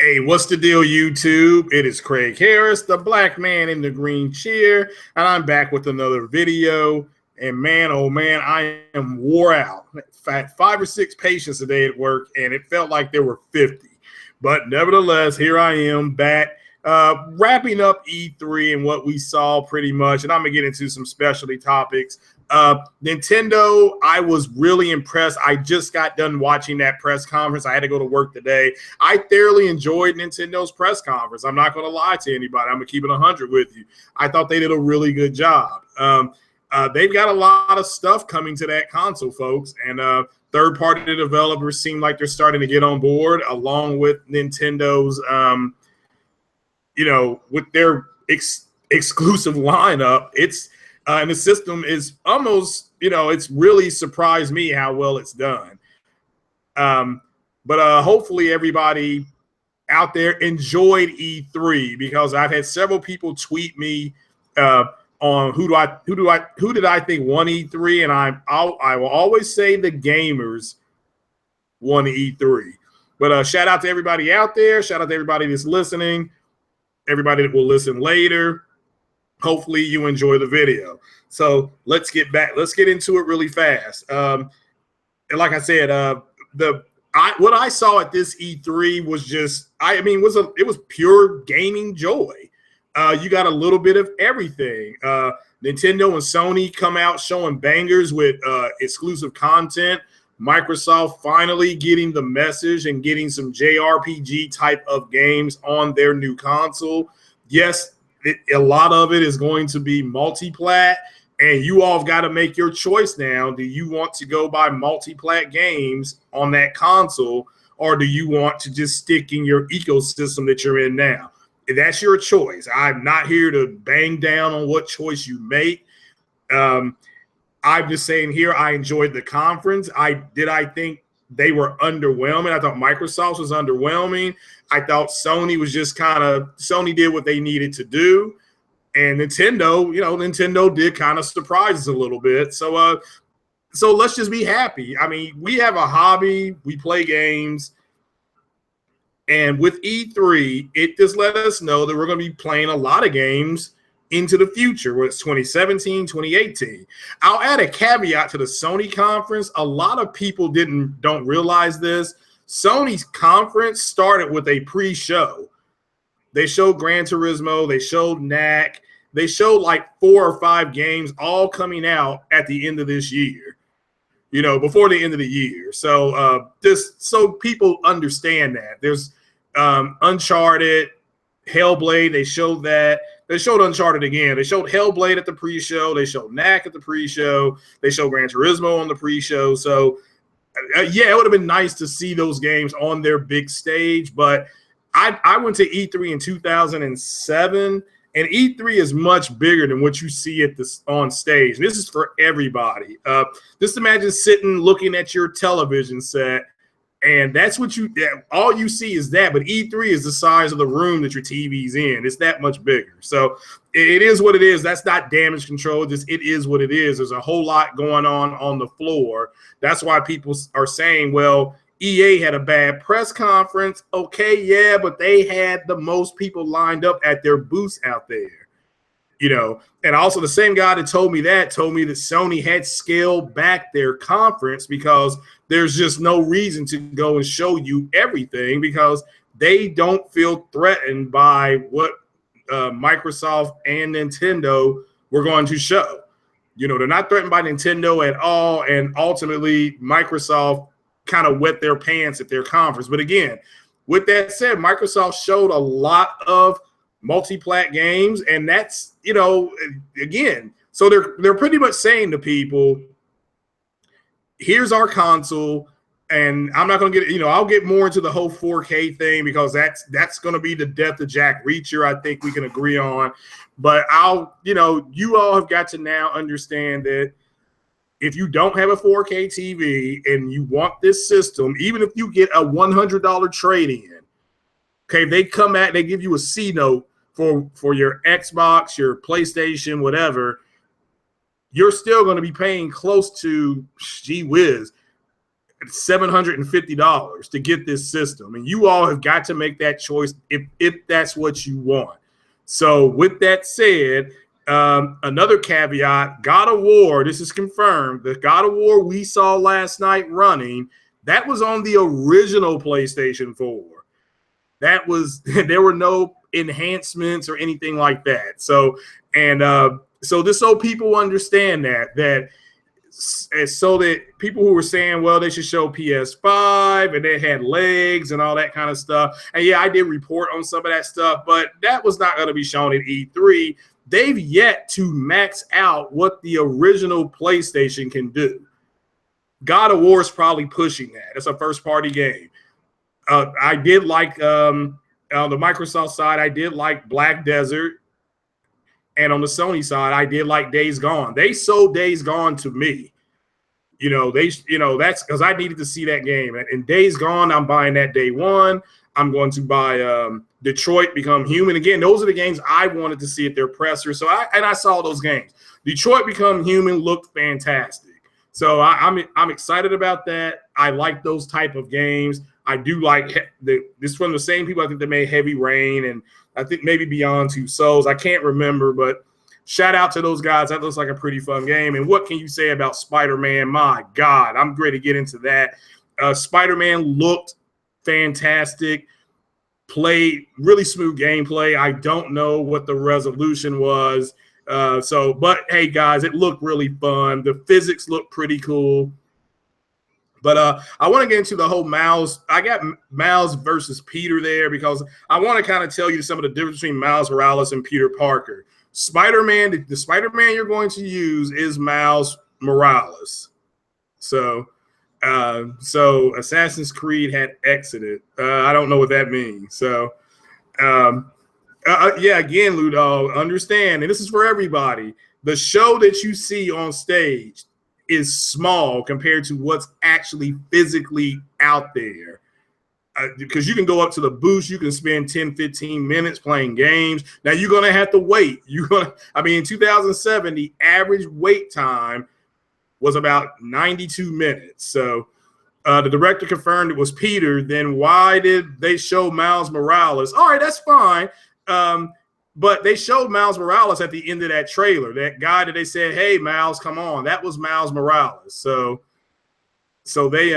Hey, what's the deal, YouTube? It is Craig Harris, the black man in the green chair, and I'm back with another video. And man, oh man, I am wore out. I had 5 or 6 patients today at work, and it felt like there were 50. But nevertheless, here I am back, wrapping up E3 and what we saw pretty much. And I'm going to get into some specialty topics. Nintendo, I was really impressed. I just got done watching that press conference. I had to go to work today. I thoroughly enjoyed Nintendo's press conference. I'm not going to lie to anybody. I'm going to keep it 100 with you. I thought they did a really good job. They've got a lot of stuff coming to that console, folks, and third-party developers seem like they're starting to get on board, along with Nintendo's, with their exclusive lineup. And the system is almost, it's really surprised me how well it's done. But hopefully everybody out there enjoyed E3, because I've had several people tweet me on who did I think won E3, and I will always say the gamers won E3. But shout out to everybody out there. Shout out to everybody that's listening. Everybody that will listen later. Hopefully you enjoy the video. So let's get into it really fast. And like I said, what I saw at this E3 was just, it was pure gaming joy. You got a little bit of everything. Nintendo and Sony come out showing bangers with exclusive content. Microsoft finally getting the message and getting some JRPG type of games on their new console. Yes, a lot of it is going to be multi-plat, and you all have got to make your choice now. Do you want to go buy multi-plat games on that console, or do you want to just stick in your ecosystem that you're in now? That's your choice. I'm not here to bang down on what choice you make. I'm just saying here, I enjoyed the conference. I think they were underwhelming. I thought Microsoft was underwhelming. I thought Sony was just Sony did what they needed to do. And Nintendo did kind of surprise us a little bit. So let's just be happy. I mean, we have a hobby. We play games. And with E3, it just let us know that we're going to be playing a lot of games into the future, where it's 2017, 2018. I'll add a caveat to the Sony conference. A lot of people don't realize this. Sony's conference started with a pre-show. They showed Gran Turismo, they showed NAC, they showed like 4 or 5 games all coming out at the end of this year, before the end of the year. So just so people understand that. There's Uncharted, Hellblade, they showed that. They showed Uncharted again. They showed Hellblade at the pre-show. They showed NAC at the pre-show. They showed Gran Turismo on the pre-show. So, yeah, it would have been nice to see those games on their big stage. But I went to E3 in 2007, and E3 is much bigger than what you see on stage. And this is for everybody. Just imagine sitting looking at your television set, and that's what all you see is that. But E3 is the size of the room that your TV's in. It's that much bigger. So it is what it is. That's not damage control. It is what it is. There's a whole lot going on the floor. That's why people are saying, well, EA had a bad press conference. Okay, yeah, but they had the most people lined up at their booths out there. And also the same guy that told me that Sony had scaled back their conference because there's just no reason to go and show you everything, because they don't feel threatened by what Microsoft and Nintendo were going to show. They're not threatened by Nintendo at all, and ultimately Microsoft kind of wet their pants at their conference. But again, with that said, Microsoft showed a lot of multi-plat games, and that's again, so they're pretty much saying to people, here's our console. And I'm not going to get, I'll get more into the whole 4K thing, because that's going to be the death of Jack Reacher. I think we can agree on. But you all have got to now understand that if you don't have a 4K TV and you want this system, even if you get a $100 trade-in, okay, they come at, they give you a C note for your Xbox, your PlayStation, whatever, you're still going to be paying close to, gee whiz, $750 to get this system, and you all have got to make that choice if that's what you want. So with that said, another caveat, God of War, this is confirmed, the God of War we saw last night running, that was on the original PlayStation 4. That was, there were no enhancements or anything like that. So, and so just so people understand that so that people who were saying, well, they should show PS5 and they had legs and all that kind of stuff. And yeah, I did report on some of that stuff, but that was not going to be shown at E3. They've yet to max out what the original PlayStation can do. God of War is probably pushing that. It's a first party game. I did like on the Microsoft side, I did like Black Desert. And on the Sony side, I did like Days Gone. They sold Days Gone to me. That's because I needed to see that game. And Days Gone, I'm buying that day one. I'm going to buy Detroit Become Human. Again, those are the games I wanted to see at their presser. So I saw those games. Detroit Become Human looked fantastic. So I'm excited about that. I like those type of games. I do like this from the same people I think that made Heavy Rain, and I think maybe Beyond Two Souls. I can't remember, but shout out to those guys. That looks like a pretty fun game. And what can you say about Spider-Man? My God, I'm ready to get into that. Spider-Man looked fantastic, played really smooth gameplay. I don't know what the resolution was. But hey, guys, it looked really fun. The physics looked pretty cool. But I want to get into the whole Miles. I got Miles versus Peter there because I want to kind of tell you some of the difference between Miles Morales and Peter Parker. Spider-Man, the Spider-Man you're going to use is Miles Morales. So Assassin's Creed had exited. I don't know what that means. So, yeah, again, Ludo, understand, and this is for everybody. The show that you see on stage is small compared to what's actually physically out there. Because you can go up to the booth, you can spend 10, 15 minutes playing games. Now you're going to have to wait. In 2007, the average wait time was about 92 minutes. So the director confirmed it was Peter. Then why did they show Miles Morales? All right, that's fine. But they showed Miles Morales at the end of that trailer. That guy that they said, "Hey, Miles, come on," that was Miles Morales. So they,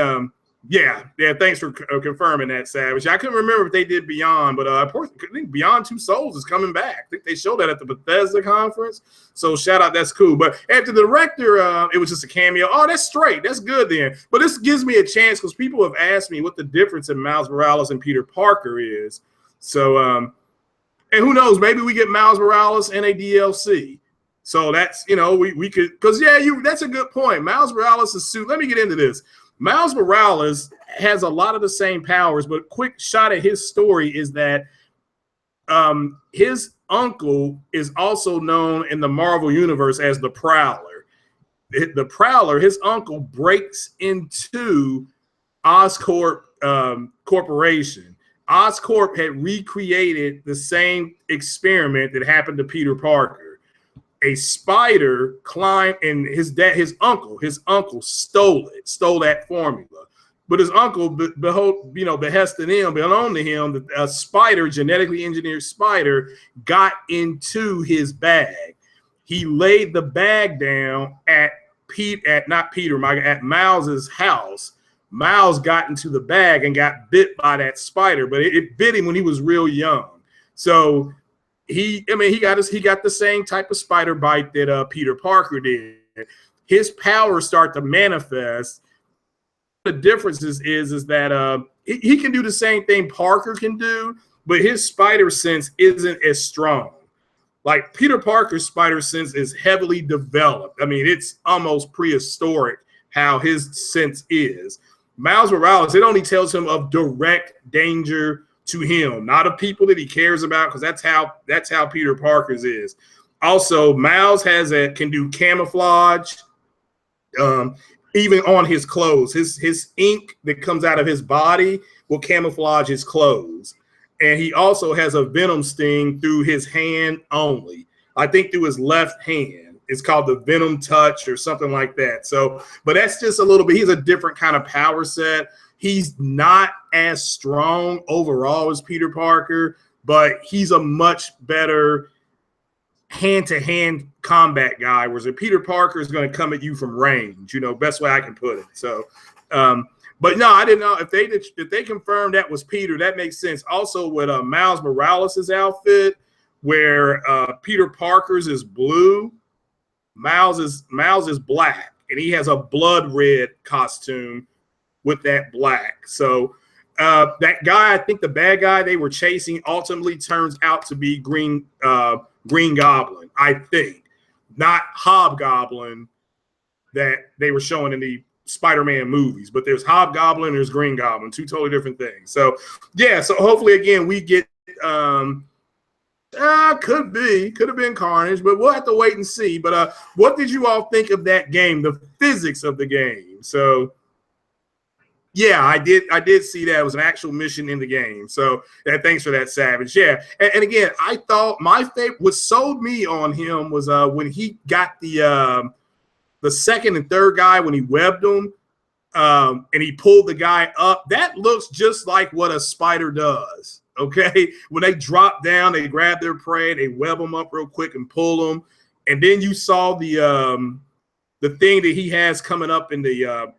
yeah. Thanks for confirming that, Savage. I couldn't remember if they did Beyond, but I think Beyond Two Souls is coming back. I think they showed that at the Bethesda conference. So shout out, that's cool. But after the director, it was just a cameo. Oh, that's straight. That's good then. But this gives me a chance because people have asked me what the difference in Miles Morales and Peter Parker is. So, and who knows, maybe we get Miles Morales and a DLC. So that's, we could, because, yeah, that's a good point. Miles Morales' suit, let me get into this. Miles Morales has a lot of the same powers, but quick shot at his story is that his uncle is also known in the Marvel Universe as the Prowler. The Prowler, his uncle, breaks into Oscorp Corporation. Oscorp had recreated the same experiment that happened to Peter Parker. A spider climbed, and his uncle stole that formula. But his uncle, behested him, belonged to him, that a spider, genetically engineered spider, got into his bag. He laid the bag down at Miles's house. Miles got into the bag and got bit by that spider, but it bit him when he was real young. So he got the same type of spider bite that Peter Parker did. His powers start to manifest. The difference is that he can do the same thing Parker can do, but his spider sense isn't as strong. Like Peter Parker's spider sense is heavily developed. It's almost prehistoric how his sense is. Miles Morales, it only tells him of direct danger to him, not of people that he cares about, because that's how Peter Parker's is. Also, Miles can do camouflage, even on his clothes. His ink that comes out of his body will camouflage his clothes. And he also has a venom sting through his hand only. I think through his left hand. It's called the Venom Touch or something like that. So, but that's just a little bit. He's a different kind of power set. He's not as strong overall as Peter Parker, but he's a much better hand-to-hand combat guy, whereas Peter Parker is going to come at you from range. Best way I can put it. So, but no, I didn't know if they confirmed that was Peter. That makes sense. Also, with Miles Morales' outfit, where Peter Parker's is blue, Miles is black, and he has a blood red costume with that black. So that guy, I think the bad guy they were chasing, ultimately turns out to be Green Goblin, I think, not Hobgoblin that they were showing in the Spider-Man movies. But there's Hobgoblin and there's Green Goblin, two totally different things. So yeah, so hopefully again we get could have been Carnage, but we'll have to wait and see. But what did you all think of that game, the physics of the game? So yeah, I did see that. It was an actual mission in the game. So thanks for that, Savage. Yeah. And again, I thought my favorite, what sold me on him was when he got the second and third guy, when he webbed them and he pulled the guy up. That looks just like what a spider does. Okay. When they drop down, they grab their prey, they web them up real quick and pull them. And then you saw the thing that he has coming up in the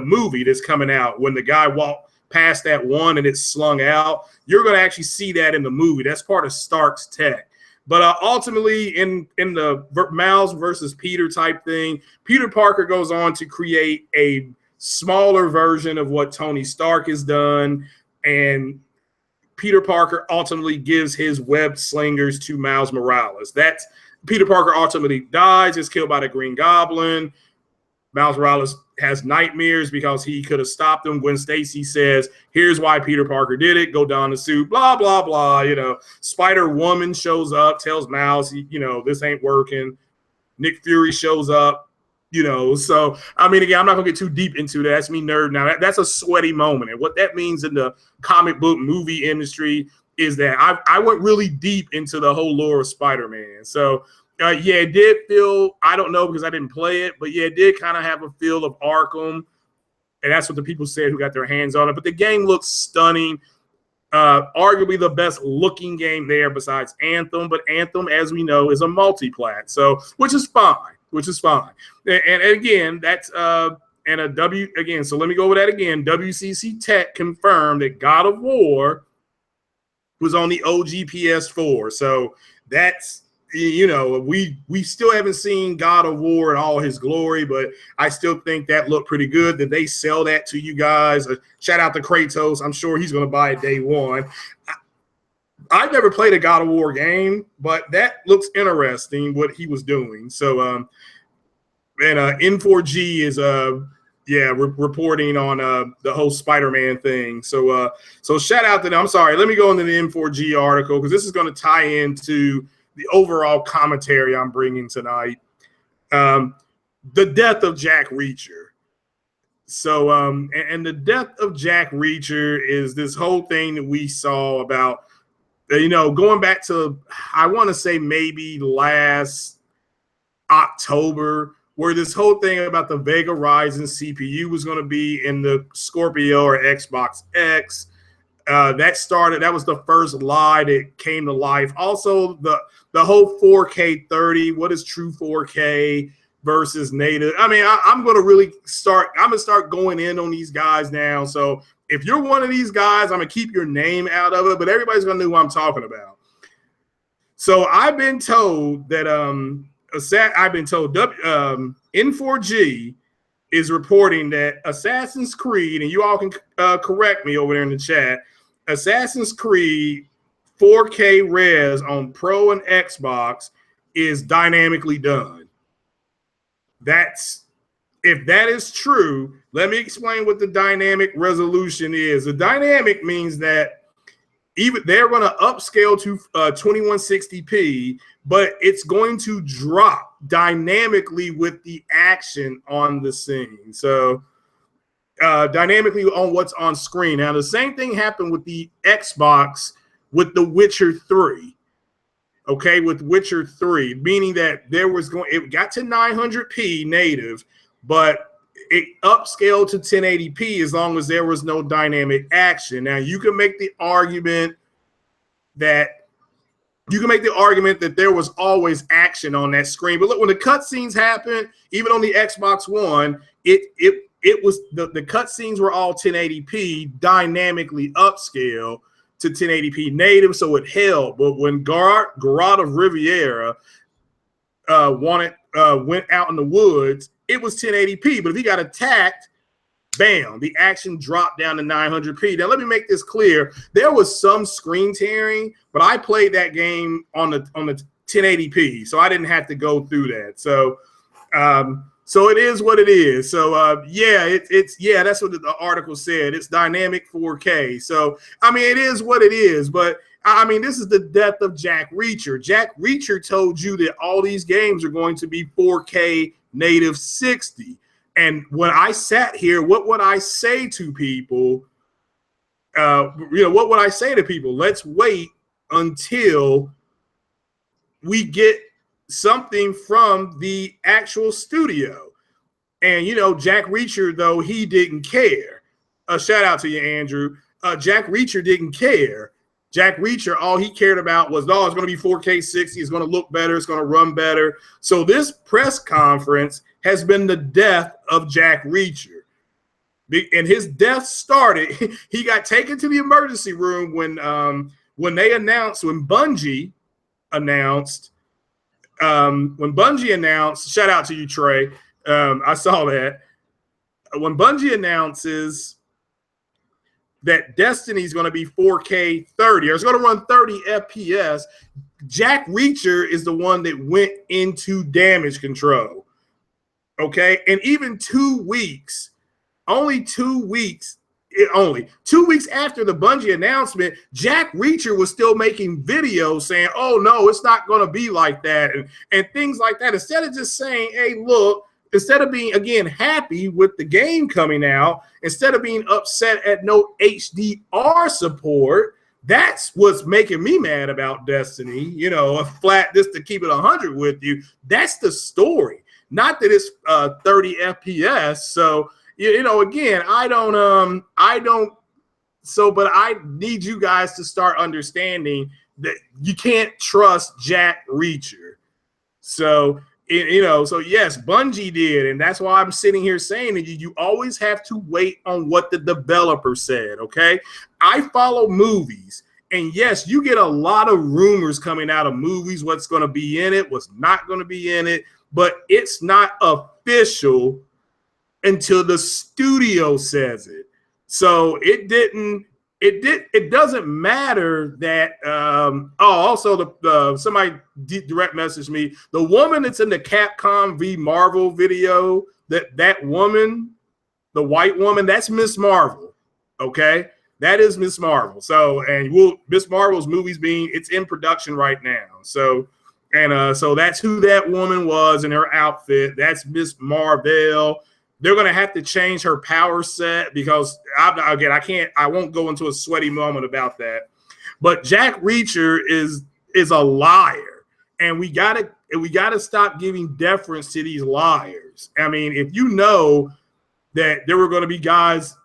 movie that's coming out, when the guy walked past that one and it's slung out. You're going to actually see that in the movie. That's part of Stark's tech. But ultimately, in the Miles versus Peter type thing, Peter Parker goes on to create a smaller version of what Tony Stark has done, and Peter Parker ultimately gives his web slingers to Miles Morales. That's Peter Parker ultimately dies, is killed by the Green Goblin. Miles Morales has nightmares because he could have stopped him. Gwen Stacy says, here's why Peter Parker did it. Go don the suit, blah, blah, blah. Spider-Woman shows up, tells Miles, this ain't working. Nick Fury shows up, So, I mean, again, I'm not going to get too deep into that. That's me nerd now. That's a sweaty moment. And what that means in the comic book movie industry is that I went really deep into the whole lore of Spider-Man. So, yeah, it did feel, I don't know because I didn't play it, but yeah, it did kind of have a feel of Arkham. And that's what the people said who got their hands on it. But the game looks stunning. Arguably the best looking game there besides Anthem. But Anthem, as we know, is a multi-plat. So, which is fine. And again, that's so let me go over that again. WCC Tech confirmed that God of War was on the OGPS4. So that's, we still haven't seen God of War in all his glory, but I still think that looked pretty good. That they sell that to you guys. Shout out to Kratos. I'm sure he's going to buy it day one. I've never played a God of War game, but that looks interesting what he was doing. So, and N4G is reporting on the whole Spider-Man thing. So shout out to them. I'm sorry. Let me go into the N4G article because this is going to tie into the overall commentary I'm bringing tonight. The death of Jack Reacher. So, and the death of Jack Reacher is this whole thing that we saw about, going back to, I want to say maybe last October, where this whole thing about the Vega Ryzen CPU was going to be in the Scorpio or Xbox X. That was the first lie that came to life. Also, the whole 4K 30, what is true 4K versus native? I mean, I'm going to start going in on these guys now. So if you're one of these guys, I'm going to keep your name out of it, but everybody's going to know who I'm talking about. So I've been told that N4G is reporting that Assassin's Creed, and you all can correct me over there in the chat, Assassin's Creed 4K res on Pro and Xbox is dynamically done. If that is true, let me explain what the dynamic resolution is. The dynamic means that even they're going to upscale to 2160p, but it's going to drop dynamically with the action on the scene. So dynamically on what's on screen. Now, the same thing happened with the Xbox with The Witcher 3. okay, with Witcher 3, meaning that it got to 900p native, but it upscaled to 1080p as long as there was no dynamic action. Now you can make the argument that there was always action on that screen. But look, when the cutscenes happened, even on the Xbox One, it was the cutscenes were all 1080p, dynamically upscale to 1080p native, so it held. But when Geralt of Riviera went out in the woods, it was 1080p. But if he got attacked, bam, the action dropped down to 900p. Now, let me make this clear. There was some screen tearing, but I played that game on the 1080p, so I didn't have to go through that. So it is what it is. So that's what the article said. It's dynamic 4K. So I mean, it is what it is. But I mean, this is the death of Jack Reacher. Jack Reacher told you that all these games are going to be 4K native 60. And when I sat here, what would I say to people? What would I say to people? Let's wait until we get something from the actual studio. And, Jack Reacher, though, he didn't care. Shout out to you, Andrew. Jack Reacher didn't care. Jack Reacher, all he cared about was, it's going to be 4K 60. It's going to look better. It's going to run better. So this press conference has been the death of Jack Reacher. And his death started. He got taken to the emergency room when Bungie announced, shout out to you, Trey. I saw that. When Bungie announces that Destiny is going to be 4K 30, or it's going to run 30 FPS, Jack Reacher is the one that went into damage control. Okay, and even 2 weeks, only 2 weeks after the Bungie announcement, Jack Reacher was still making videos saying, oh, no, it's not going to be like that, and things like that. Instead of just saying, hey, look, instead of being, again, happy with the game coming out, instead of being upset at no HDR support, that's what's making me mad about Destiny. A flat, just to keep it 100 with you, that's the story. Not that it's 30 FPS. So, again, but I need you guys to start understanding that you can't trust Jack Reacher. So yes, Bungie did. And that's why I'm sitting here saying that you always have to wait on what the developer said. Okay. I follow movies. And yes, you get a lot of rumors coming out of movies, what's going to be in it, what's not going to be in it, but it's not official until the studio says it. So it doesn't matter that, also somebody direct messaged me, the woman that's in the Capcom v Marvel video, that woman, the white woman, that's Miss Marvel. Okay. That is Miss Marvel. So, Miss Marvel's movies it's in production right now. So that's who that woman was in her outfit. That's Miss Marvel. They're going to have to change her power set because I won't go into a sweaty moment about that. But Jack Reacher is a liar, and we gotta stop giving deference to these liars. I mean, if you know that there were going to be guys,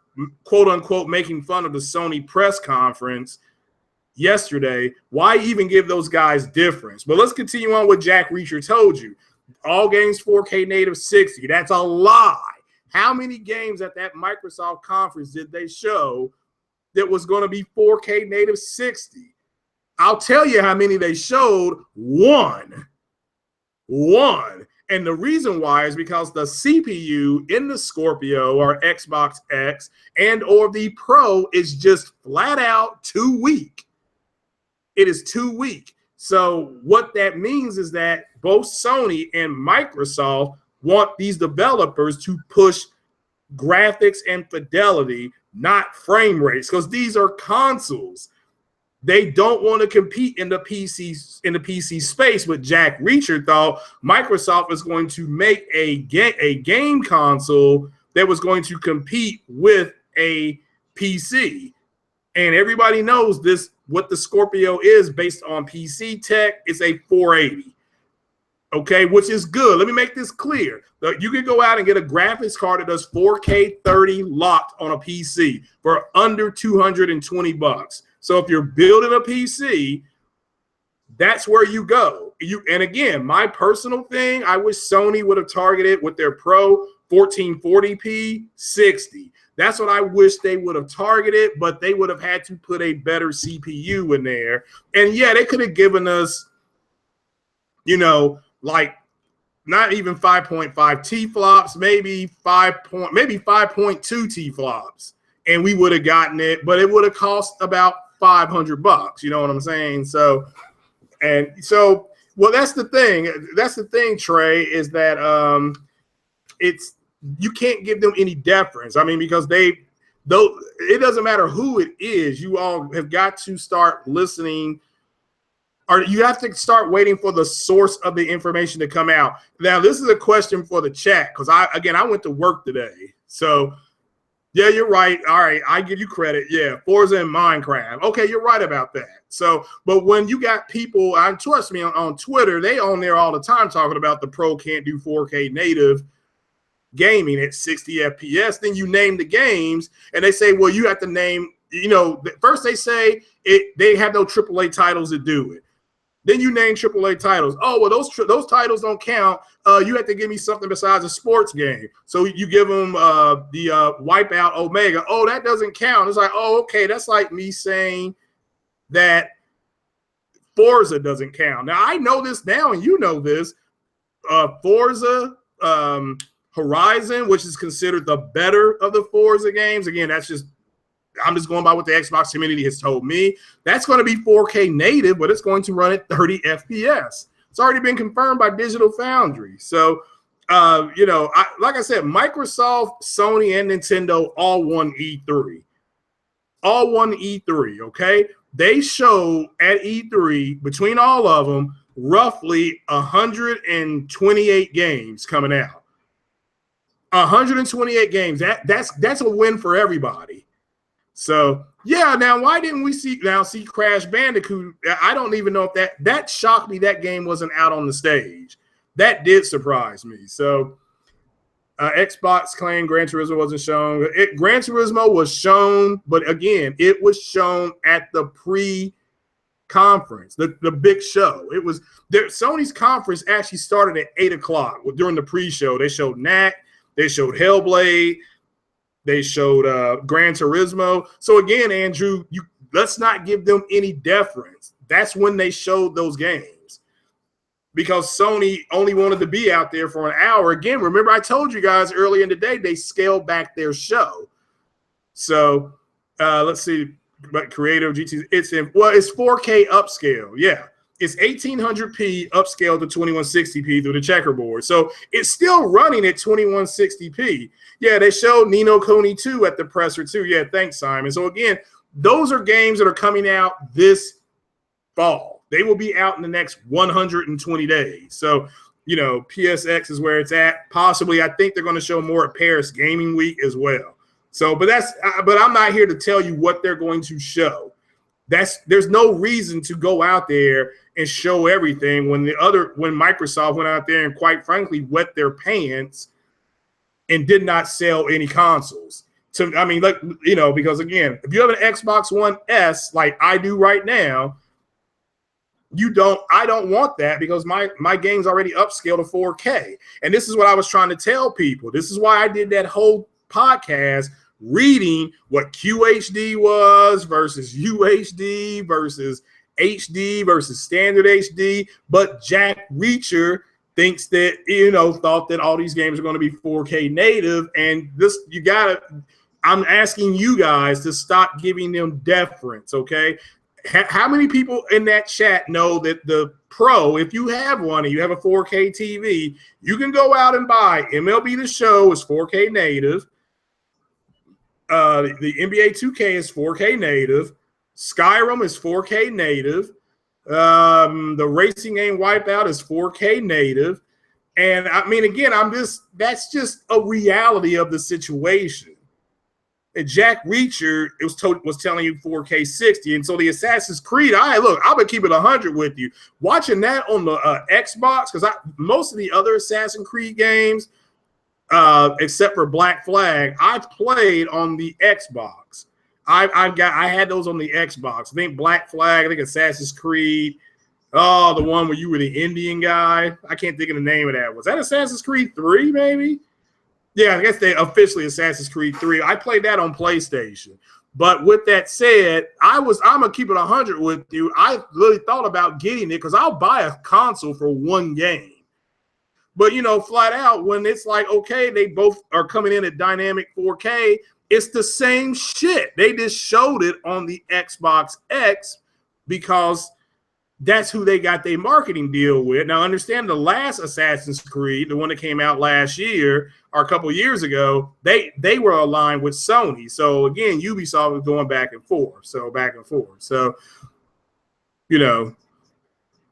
quote unquote, making fun of the Sony press conference yesterday, why even give those guys difference? But let's continue on what Jack Reacher told you. All games 4K native 60. That's a lie. How many games at that Microsoft conference did they show that was going to be 4K native 60? I'll tell you how many they showed. One. And the reason why is because the CPU in the Scorpio or Xbox X and or the Pro is just flat out too weak. It is too weak. So what that means is that both Sony and Microsoft want these developers to push graphics and fidelity, not frame rates, because these are consoles. They don't want to compete in the PC space. But Jack Reacher thought Microsoft was going to make a game console that was going to compete with a PC. And everybody knows this what the Scorpio is based on PC tech is a 480. Okay, which is good. Let me make this clear. You can go out and get a graphics card that does 4K 30 locked on a PC for under $220. So if you're building a PC, that's where you go. And again, my personal thing, I wish Sony would have targeted with their Pro 1440p 60. That's what I wish they would have targeted, but they would have had to put a better CPU in there. And yeah, they could have given us, like not even 5.5 T flops, maybe 5.2 T flops, and we would have gotten it, but it would have cost about $500. You know what I'm saying? So well, that's the thing. That's the thing, Trey, is that you can't give them any deference. I mean, because it doesn't matter who it is, you all have got to start listening. Or you have to start waiting for the source of the information to come out. Now, this is a question for the chat because I went to work today. So, yeah, you're right. All right, I give you credit. Yeah, Forza and Minecraft. Okay, you're right about that. So, but when you got people, trust me, on Twitter, they on there all the time talking about the Pro can't do 4K native gaming at 60 FPS. Then you name the games, and they say, well, you have to name. First they say they have no AAA titles to do it. Then you name AAA titles. Oh, well, those titles don't count. You have to give me something besides a sports game. So you give them the Wipeout Omega. Oh, that doesn't count. It's like, oh, okay, that's like me saying that Forza doesn't count. Now, I know this now, and you know this. Forza Horizon, which is considered the better of the Forza games. Again, I'm just going by what the Xbox community has told me. That's going to be 4K native, but it's going to run at 30 FPS. It's already been confirmed by Digital Foundry. So, like I said, Microsoft, Sony, and Nintendo all won E3. All won E3, okay? They showed at E3, between all of them, roughly 128 games coming out. 128 games. That's a win for everybody. So, yeah, now why didn't we see Crash Bandicoot? I don't even know if that shocked me that game wasn't out on the stage. That did surprise me. So, Xbox claimed Gran Turismo wasn't shown. Gran Turismo was shown, but again, it was shown at the pre-conference, the big show. It was Sony's conference actually started at 8 o'clock during the pre-show. They showed Knack, they showed Hellblade, they showed Gran Turismo. So again, Andrew, let's not give them any deference. That's when they showed those games because Sony only wanted to be out there for an hour. Again, remember I told you guys earlier in the day they scaled back their show. So let's see, but Creative GT, it's 4K upscale. Yeah, it's 1800p upscaled to 2160p through the checkerboard. So it's still running at 2160p. Yeah, they showed Ni no Kuni 2 at the presser too. Yeah, thanks, Simon. So again, those are games that are coming out this fall. They will be out in the next 120 days. So, PSX is where it's at. Possibly, I think they're going to show more at Paris Gaming Week as well. So, but I'm not here to tell you what they're going to show. There's no reason to go out there and show everything when Microsoft went out there and quite frankly wet their pants and did not sell any consoles. Because again, if you have an Xbox One S like I do right now, I don't want that because my game's already upscaled to 4K. And this is what I was trying to tell people. This is why I did that whole podcast reading what QHD was versus UHD versus HD versus standard HD. But Jack Reacher thinks that, thought that all these games are going to be 4K native. And I'm asking you guys to stop giving them deference, okay? How many people in that chat know that the Pro, if you have one and you have a 4K TV, you can go out and buy MLB The Show is 4K native. The NBA 2K is 4K native. Skyrim is 4K native. The racing game Wipeout is 4K native. And I mean, again, that's just a reality of the situation. and Jack Reacher was telling you 4K 60. And so the Assassin's Creed, I'm gonna keep it 100 with you. Watching that on the Xbox, because most of the other Assassin's Creed games, except for Black Flag, I've played on the Xbox. I had those on the Xbox. I think Black Flag, I think Assassin's Creed. Oh, the one where you were the Indian guy. I can't think of the name of that. Was that Assassin's Creed 3, maybe? Yeah, I guess they officially Assassin's Creed 3. I played that on PlayStation. But with that said, I'm gonna keep it 100 with you. I really thought about getting it because I'll buy a console for one game. But flat out, when it's like, okay, they both are coming in at dynamic 4K, it's the same shit. They just showed it on the Xbox X because that's who they got their marketing deal with. Now, understand the last Assassin's Creed, the one that came out last year or a couple of years ago, they were aligned with Sony. So again, Ubisoft was going back and forth. So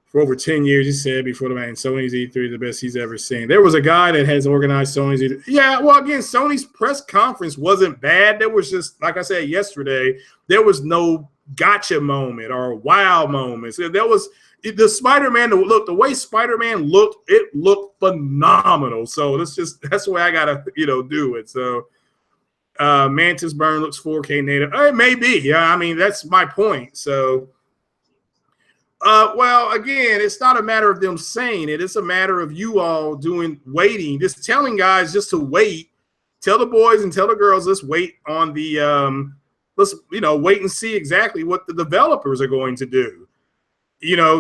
for over 10 years, he said before the man, Sony's E3 is the best he's ever seen. There was a guy that has organized Sony's E3. Yeah, well, again, Sony's press conference wasn't bad. There was just, like I said yesterday, there was no gotcha moment or wow moments. There was the Spider-Man, the way Spider-Man looked, it looked phenomenal. So that's the way I gotta do it. So Mantis Burn looks 4K native. It may be. Yeah, I mean, that's my point. So well, again, it's not a matter of them saying it. It's a matter of you all waiting, just telling guys just to wait. Tell the boys and tell the girls, let's wait on the let's wait and see exactly what the developers are going to do.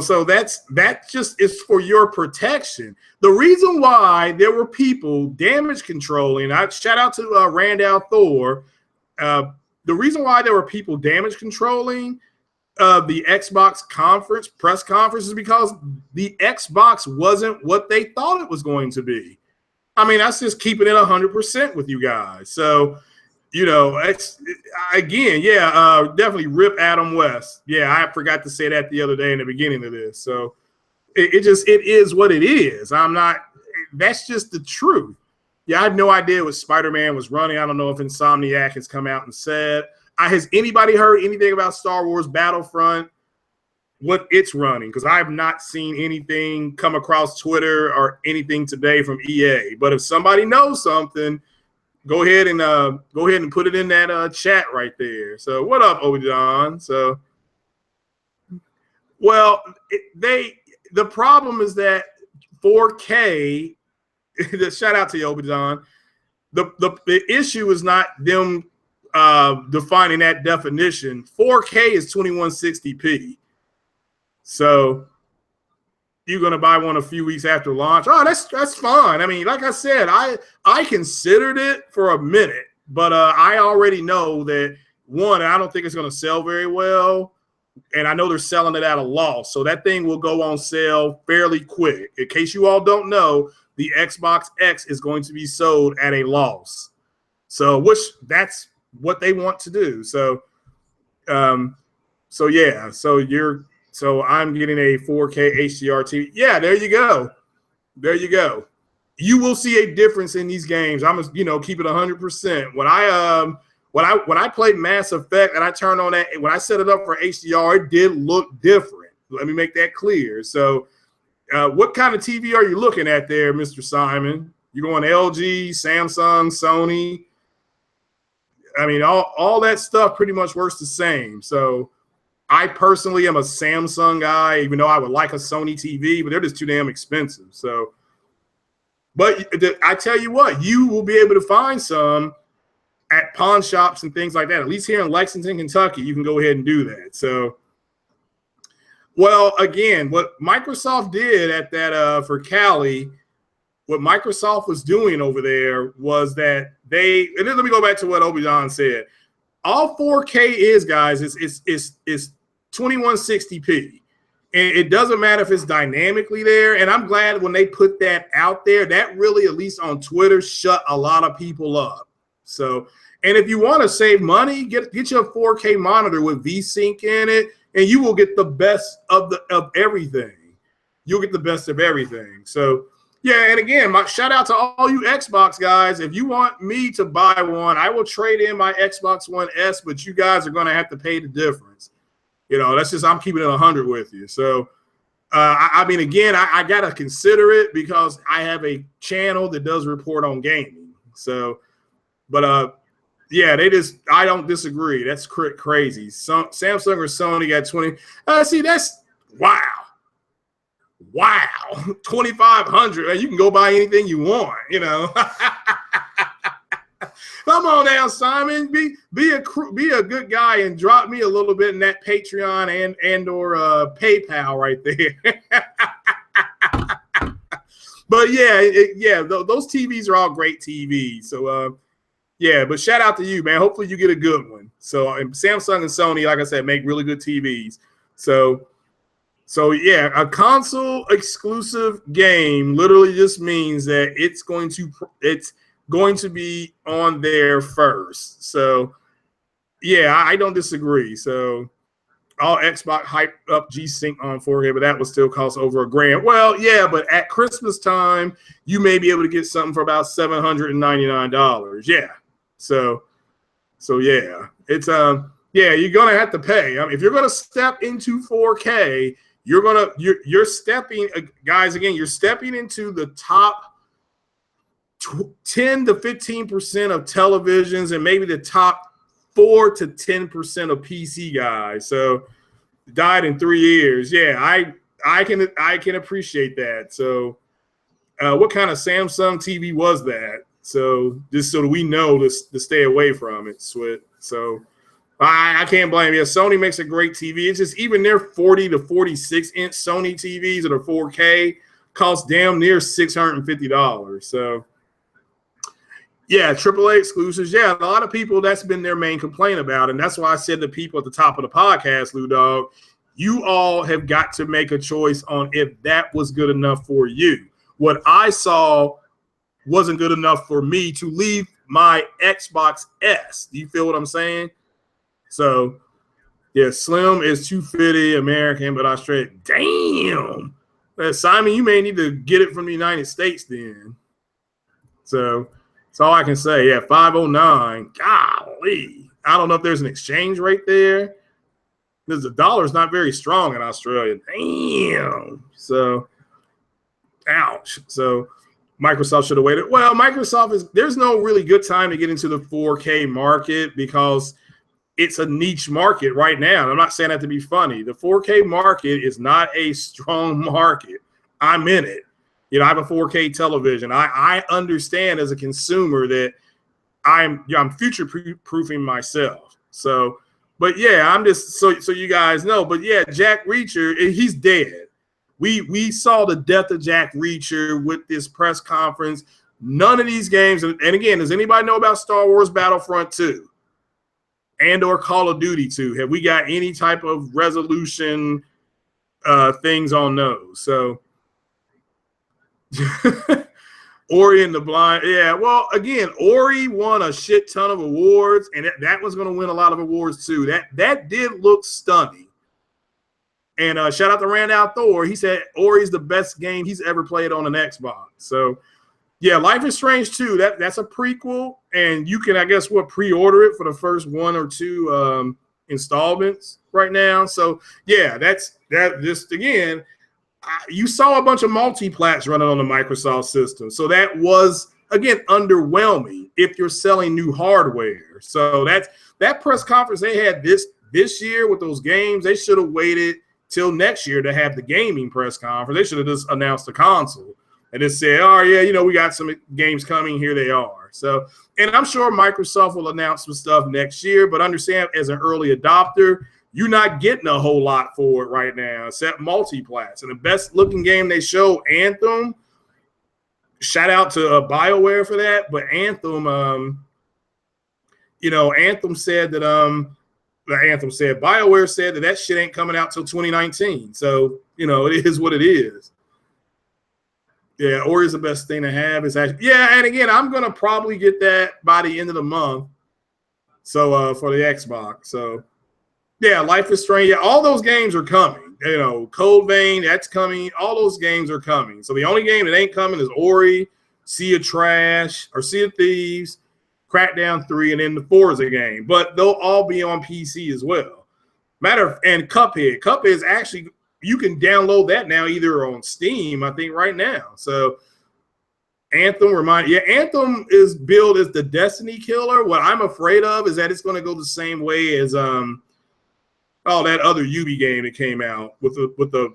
So that just is for your protection. The reason why there were people damage controlling, I shout out to Randall Thor. The reason why there were people damage controlling the Xbox press conference is because the Xbox wasn't what they thought it was going to be. I mean, that's just keeping it 100% with you guys. So, it's again, yeah, definitely rip Adam West. Yeah, I forgot to say that the other day in the beginning of this. So it is what it is. That's just the truth. Yeah, I had no idea what Spider-Man was running. I don't know if Insomniac has come out and said. Has anybody heard anything about Star Wars Battlefront, what it's running? Because I have not seen anything come across Twitter or anything today from EA. But if somebody knows something, go ahead and put it in that chat right there. So what up, Obi-Don? So, well, the problem is that 4K. Shout out to you, Obi-Don. The issue is not them defining that definition. 4K is 2160p. So you're gonna buy one a few weeks after launch. Oh, that's fine. I mean, like I said, I considered it for a minute, but I already know that one, I don't think it's gonna sell very well, and I know they're selling it at a loss. So that thing will go on sale fairly quick. In case you all don't know, the Xbox X is going to be sold at a loss. So that's what they want to do. So yeah, so I'm getting a 4K HDR TV. Yeah, there you go. You will see a difference in these games. I'm keep it 100%. When I played Mass Effect and I turned on that, when I set it up for HDR, it did look different. Let me make that clear. So what kind of TV are you looking at there, Mr. Simon? You going LG, Samsung, Sony? I mean, all that stuff pretty much works the same. So I personally am a Samsung guy, even though I would like a Sony TV, but they're just too damn expensive. So, but I tell you what, you will be able to find some at pawn shops and things like that. At least here in Lexington, Kentucky, you can go ahead and do that. So, well, again, what Microsoft did at that for Cali, what Microsoft was doing over there was that and then let me go back to what Obi-Wan said. All 4K is, guys, is 2160p. And it doesn't matter if it's dynamically there. And I'm glad when they put that out there, that really, at least on Twitter, shut a lot of people up. So, and if you want to save money, get your 4K monitor with VSync in it, and you will get the best of everything. You'll get the best of everything. So Yeah, and again, my shout out to all you Xbox guys. If you want me to buy one, I will trade in my Xbox One S, but you guys are going to have to pay the difference. That's just, I'm keeping it 100 with you. So, I mean, again, I got to consider it because I have a channel that does report on gaming. So, but yeah, I don't disagree. That's crazy. Samsung or Sony got 20. See, that's wow. 2,500. You can go buy anything you want, Come on now, Simon. Be a good guy and drop me a little bit in that Patreon and or PayPal right there. But yeah, those TVs are all great TVs. So yeah, but shout out to you, man. Hopefully you get a good one. So Samsung and Sony, like I said, make really good TVs. So yeah, a console exclusive game literally just means that it's going to be on there first. So yeah, I don't disagree. So all Xbox hyped up G-Sync on 4K, but that would still cost over $1,000. Well, yeah, but at Christmas time, you may be able to get something for about $799. Yeah. So yeah, it's yeah, you're gonna have to pay. I mean, if you're gonna step into 4K, you're stepping, guys. Again, you're stepping into the top 10 to 15% of televisions, and maybe the top 4 to 10% of PC guys. So died in 3 years. Yeah, I can appreciate that. So what kind of Samsung TV was that? So just so that we know to stay away from it, Swit. So I can't blame you. Sony makes a great TV. It's just even their 40 to 46 inch Sony TVs that are 4K cost damn near $650. So yeah, AAA exclusives. Yeah, a lot of people, that's been their main complaint about. And that's why I said to people at the top of the podcast, Lou Dog, you all have got to make a choice on if that was good enough for you. What I saw wasn't good enough for me to leave my Xbox S. Do you feel what I'm saying? So, yeah, Slim is 250 American, but Australian. Damn. Simon, you may need to get it from the United States then. So that's all I can say. Yeah, 509. Golly. I don't know if there's an exchange rate there. Because the dollar's not very strong in Australia. Damn. So, ouch. So, Microsoft should have waited. Well, there's no really good time to get into the 4K market because it's a niche market right now. I'm not saying that to be funny. The 4K market is not a strong market. I'm in it. I have a 4K television. I understand as a consumer that I'm future proofing myself. So, but yeah, I'm just so you guys know. But yeah, Jack Reacher, he's dead. We saw the death of Jack Reacher with this press conference. None of these games, and again, does anybody know about Star Wars Battlefront 2 and or Call of Duty 2? Have we got any type of resolution things on those? So Ori and the Blind. Yeah, well, again, Ori won a shit ton of awards, and that was going to win a lot of awards too. That did look stunning. And shout out to Randall Thor. He said Ori's the best game he's ever played on an Xbox. So, yeah, Life is Strange 2. That's a prequel, and you can, I guess, pre-order it for the first 1 or 2 installments right now. So, yeah, that's just again. You saw a bunch of multi-plats running on the Microsoft system. So that was, again, underwhelming if you're selling new hardware. So that press conference they had this year with those games, they should have waited till next year to have the gaming press conference. They should have just announced the console and just said, oh, yeah, we got some games coming. Here they are. So, and I'm sure Microsoft will announce some stuff next year, but understand as an early adopter, you're not getting a whole lot for it right now, except multiplats. And the best looking game they show, Anthem. Shout out to BioWare for that. But Anthem, Anthem said that BioWare said that shit ain't coming out till 2019. So it is what it is. Yeah, Ori's the best thing to have. Is actually and again, I'm gonna probably get that by the end of the month. So for the Xbox, so. Yeah, Life is Strange. Yeah, all those games are coming. Code Vein, that's coming. All those games are coming. So the only game that ain't coming is Ori, Sea of Trash, or Sea of Thieves, Crackdown 3, and then the Forza game. But they'll all be on PC as well. And Cuphead. Cuphead is actually, you can download that now either on Steam, I think, right now. So Anthem is billed as the Destiny killer. What I'm afraid of is that it's going to go the same way as that other Ubi game that came out with the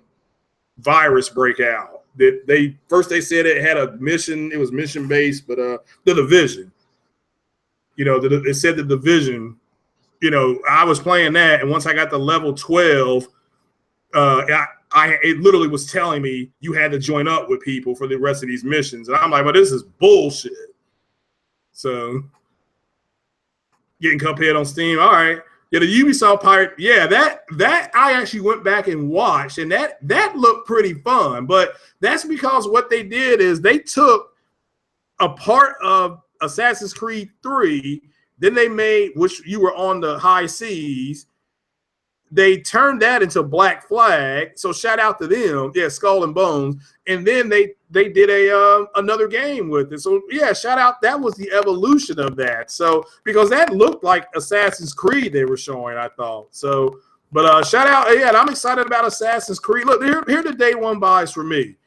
virus breakout. They said it had a mission, it was mission based, but the Division. It said the Division. I was playing that, and once I got to level 12, it literally was telling me you had to join up with people for the rest of these missions, and I'm like, well, this is bullshit. So getting Cuphead on Steam, all right. Yeah, the Ubisoft Pirate, yeah, that I actually went back and watched, and that looked pretty fun. But that's because what they did is they took a part of Assassin's Creed 3, then they made, which you were on the high seas, they turned that into Black Flag. So shout out to them, yeah, Skull and Bones. And then they did another game with it. So yeah, shout out. That was the evolution of that. So because that looked like Assassin's Creed they were showing, I thought. So, but shout out, yeah, and I'm excited about Assassin's Creed. Look, here the day one buys for me.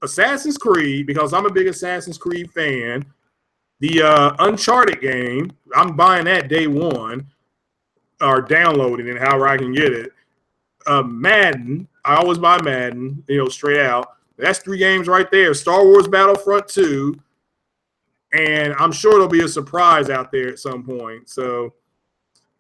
Assassin's Creed, because I'm a big Assassin's Creed fan. The Uncharted game, I'm buying that day one. Or downloading it, however I can get it. Madden, I always buy Madden, straight out. That's 3 games right there. Star Wars Battlefront 2, and I'm sure there'll be a surprise out there at some point. So,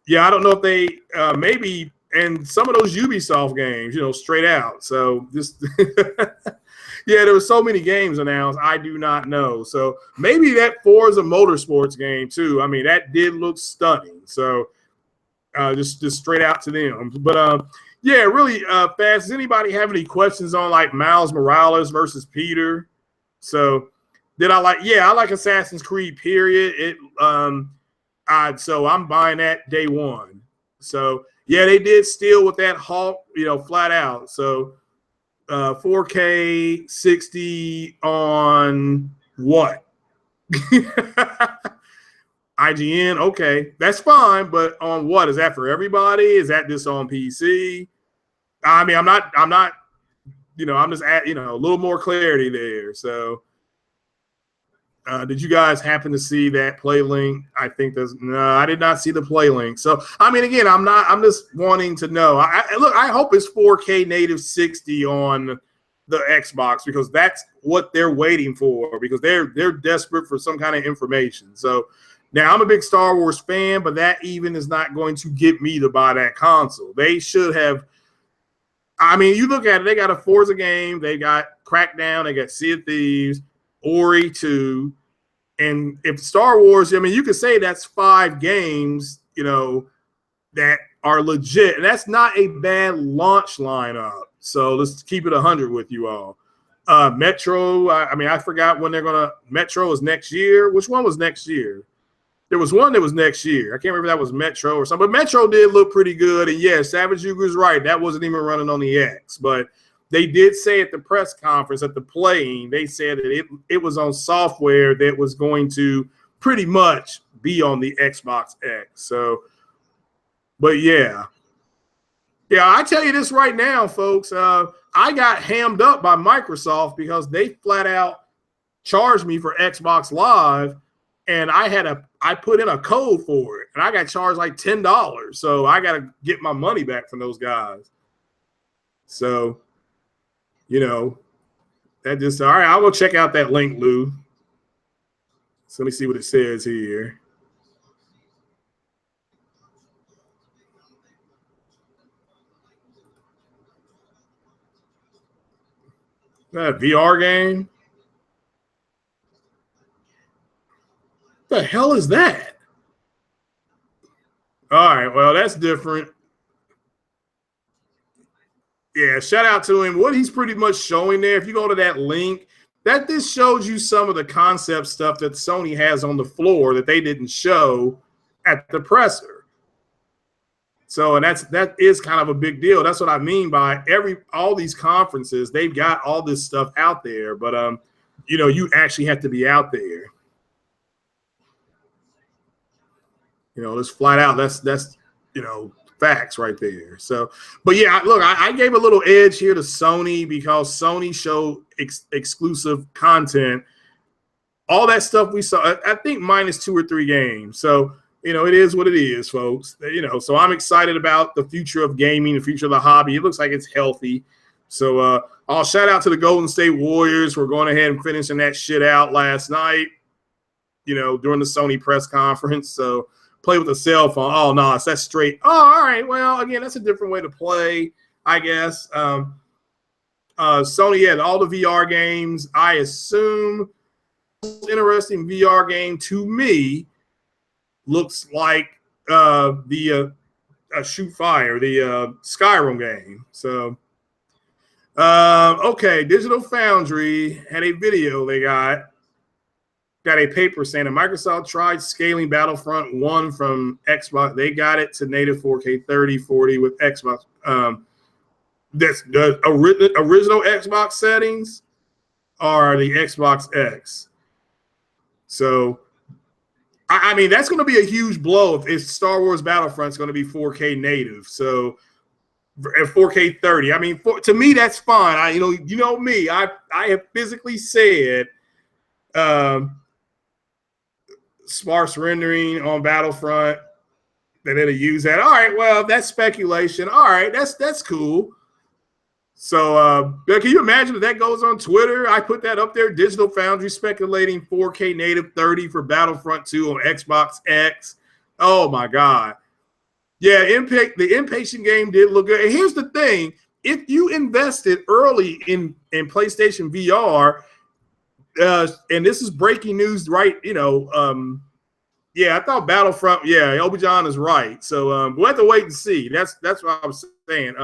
yeah, I don't know if they maybe, and some of those Ubisoft games, straight out. So just yeah, there were so many games announced. I do not know. So maybe that Forza Motorsports game too. I mean, that did look stunning. So. Just straight out to them. But yeah, really fast. Does anybody have any questions on like Miles Morales versus Peter? So I like Assassin's Creed, period. So I'm buying that day one. So yeah, they did steal with that Hulk, flat out. So 4K 60 on what? IGN, okay, that's fine, but on what? Is that for everybody? Is that just on PC? I mean, I'm not, I'm just at, a little more clarity there. So, did you guys happen to see that play link? I think no, I did not see the play link. So, I mean, again, I'm just wanting to know. I hope it's 4K native 60 on the Xbox, because that's what they're waiting for, because they're desperate for some kind of information. So, now, I'm a big Star Wars fan, but that even is not going to get me to buy that console. They should have. I mean, you look at it, they got a Forza game, they got Crackdown, they got Sea of Thieves, Ori 2. And if Star Wars, I mean, you could say that's 5 games, that are legit. And that's not a bad launch lineup. So let's keep it 100 with you all. Metro, I forgot when they're going to. Metro is next year. Which one was next year? There was one that was next year. I can't remember if that was Metro or something. But Metro did look pretty good. And, yeah, Savage Yuger's right. That wasn't even running on the X. But they did say at the press conference, at the playing, they said that it was on software that was going to pretty much be on the Xbox X. So, but, yeah. Yeah, I tell you this right now, folks. I got hammed up by Microsoft because they flat out charged me for Xbox Live. And I put in a code for it, and I got charged like $10. So I got to get my money back from those guys. So, that just, all right, I'll go check out that link, Lou. So let me see what it says here. That VR game? The hell is that? All right, well, that's different. Yeah, shout out to him. What he's pretty much showing there, if you go to that link, that this shows you some of the concept stuff that Sony has on the floor that they didn't show at the presser. So, and that is kind of a big deal. That's what I mean by all these conferences, they've got all this stuff out there, but you know, you actually have to be out there. You know, it's flat out. That's you know, facts right there. So, but yeah, look, I gave a little edge here to Sony because Sony showed exclusive content. All that stuff we saw, I think minus 2 or 3 games. So, you know, it is what it is, folks. You know, so I'm excited about the future of gaming, the future of the hobby. It looks like it's healthy. So I'll shout out to the Golden State Warriors for going ahead and finishing that shit out last night, you know, during the Sony press conference. So play with a cell phone. Oh, no, that's straight. Oh, all right. Well, again, that's a different way to play, I guess. Sony had all the VR games. I assume interesting VR game to me looks like the Shoot Fire, the Skyrim game. So, okay, Digital Foundry had a video. They got a paper saying that Microsoft tried scaling Battlefront 1 from Xbox. They got it to native 4K 3040 with Xbox. That's the original Xbox settings are the Xbox X. So, I mean, that's going to be a huge blow if Star Wars Battlefront is going to be 4K native. So, at 4K 30, I mean, to me, that's fine. You know me. I have physically said sparse rendering on Battlefront that it'll use that. All right, well, that's speculation. All right, that's cool. So, can you imagine if that goes on Twitter? I put that up there. Digital Foundry speculating 4K native 30 for Battlefront 2 on Xbox X. Oh my God. Yeah, the Impatient game did look good. And here's the thing: if you invested early in PlayStation VR, and this is breaking news, right? You know, yeah, I thought Battlefront. Yeah, Obi-Wan is right. So we'll have to wait and see. That's what I was saying.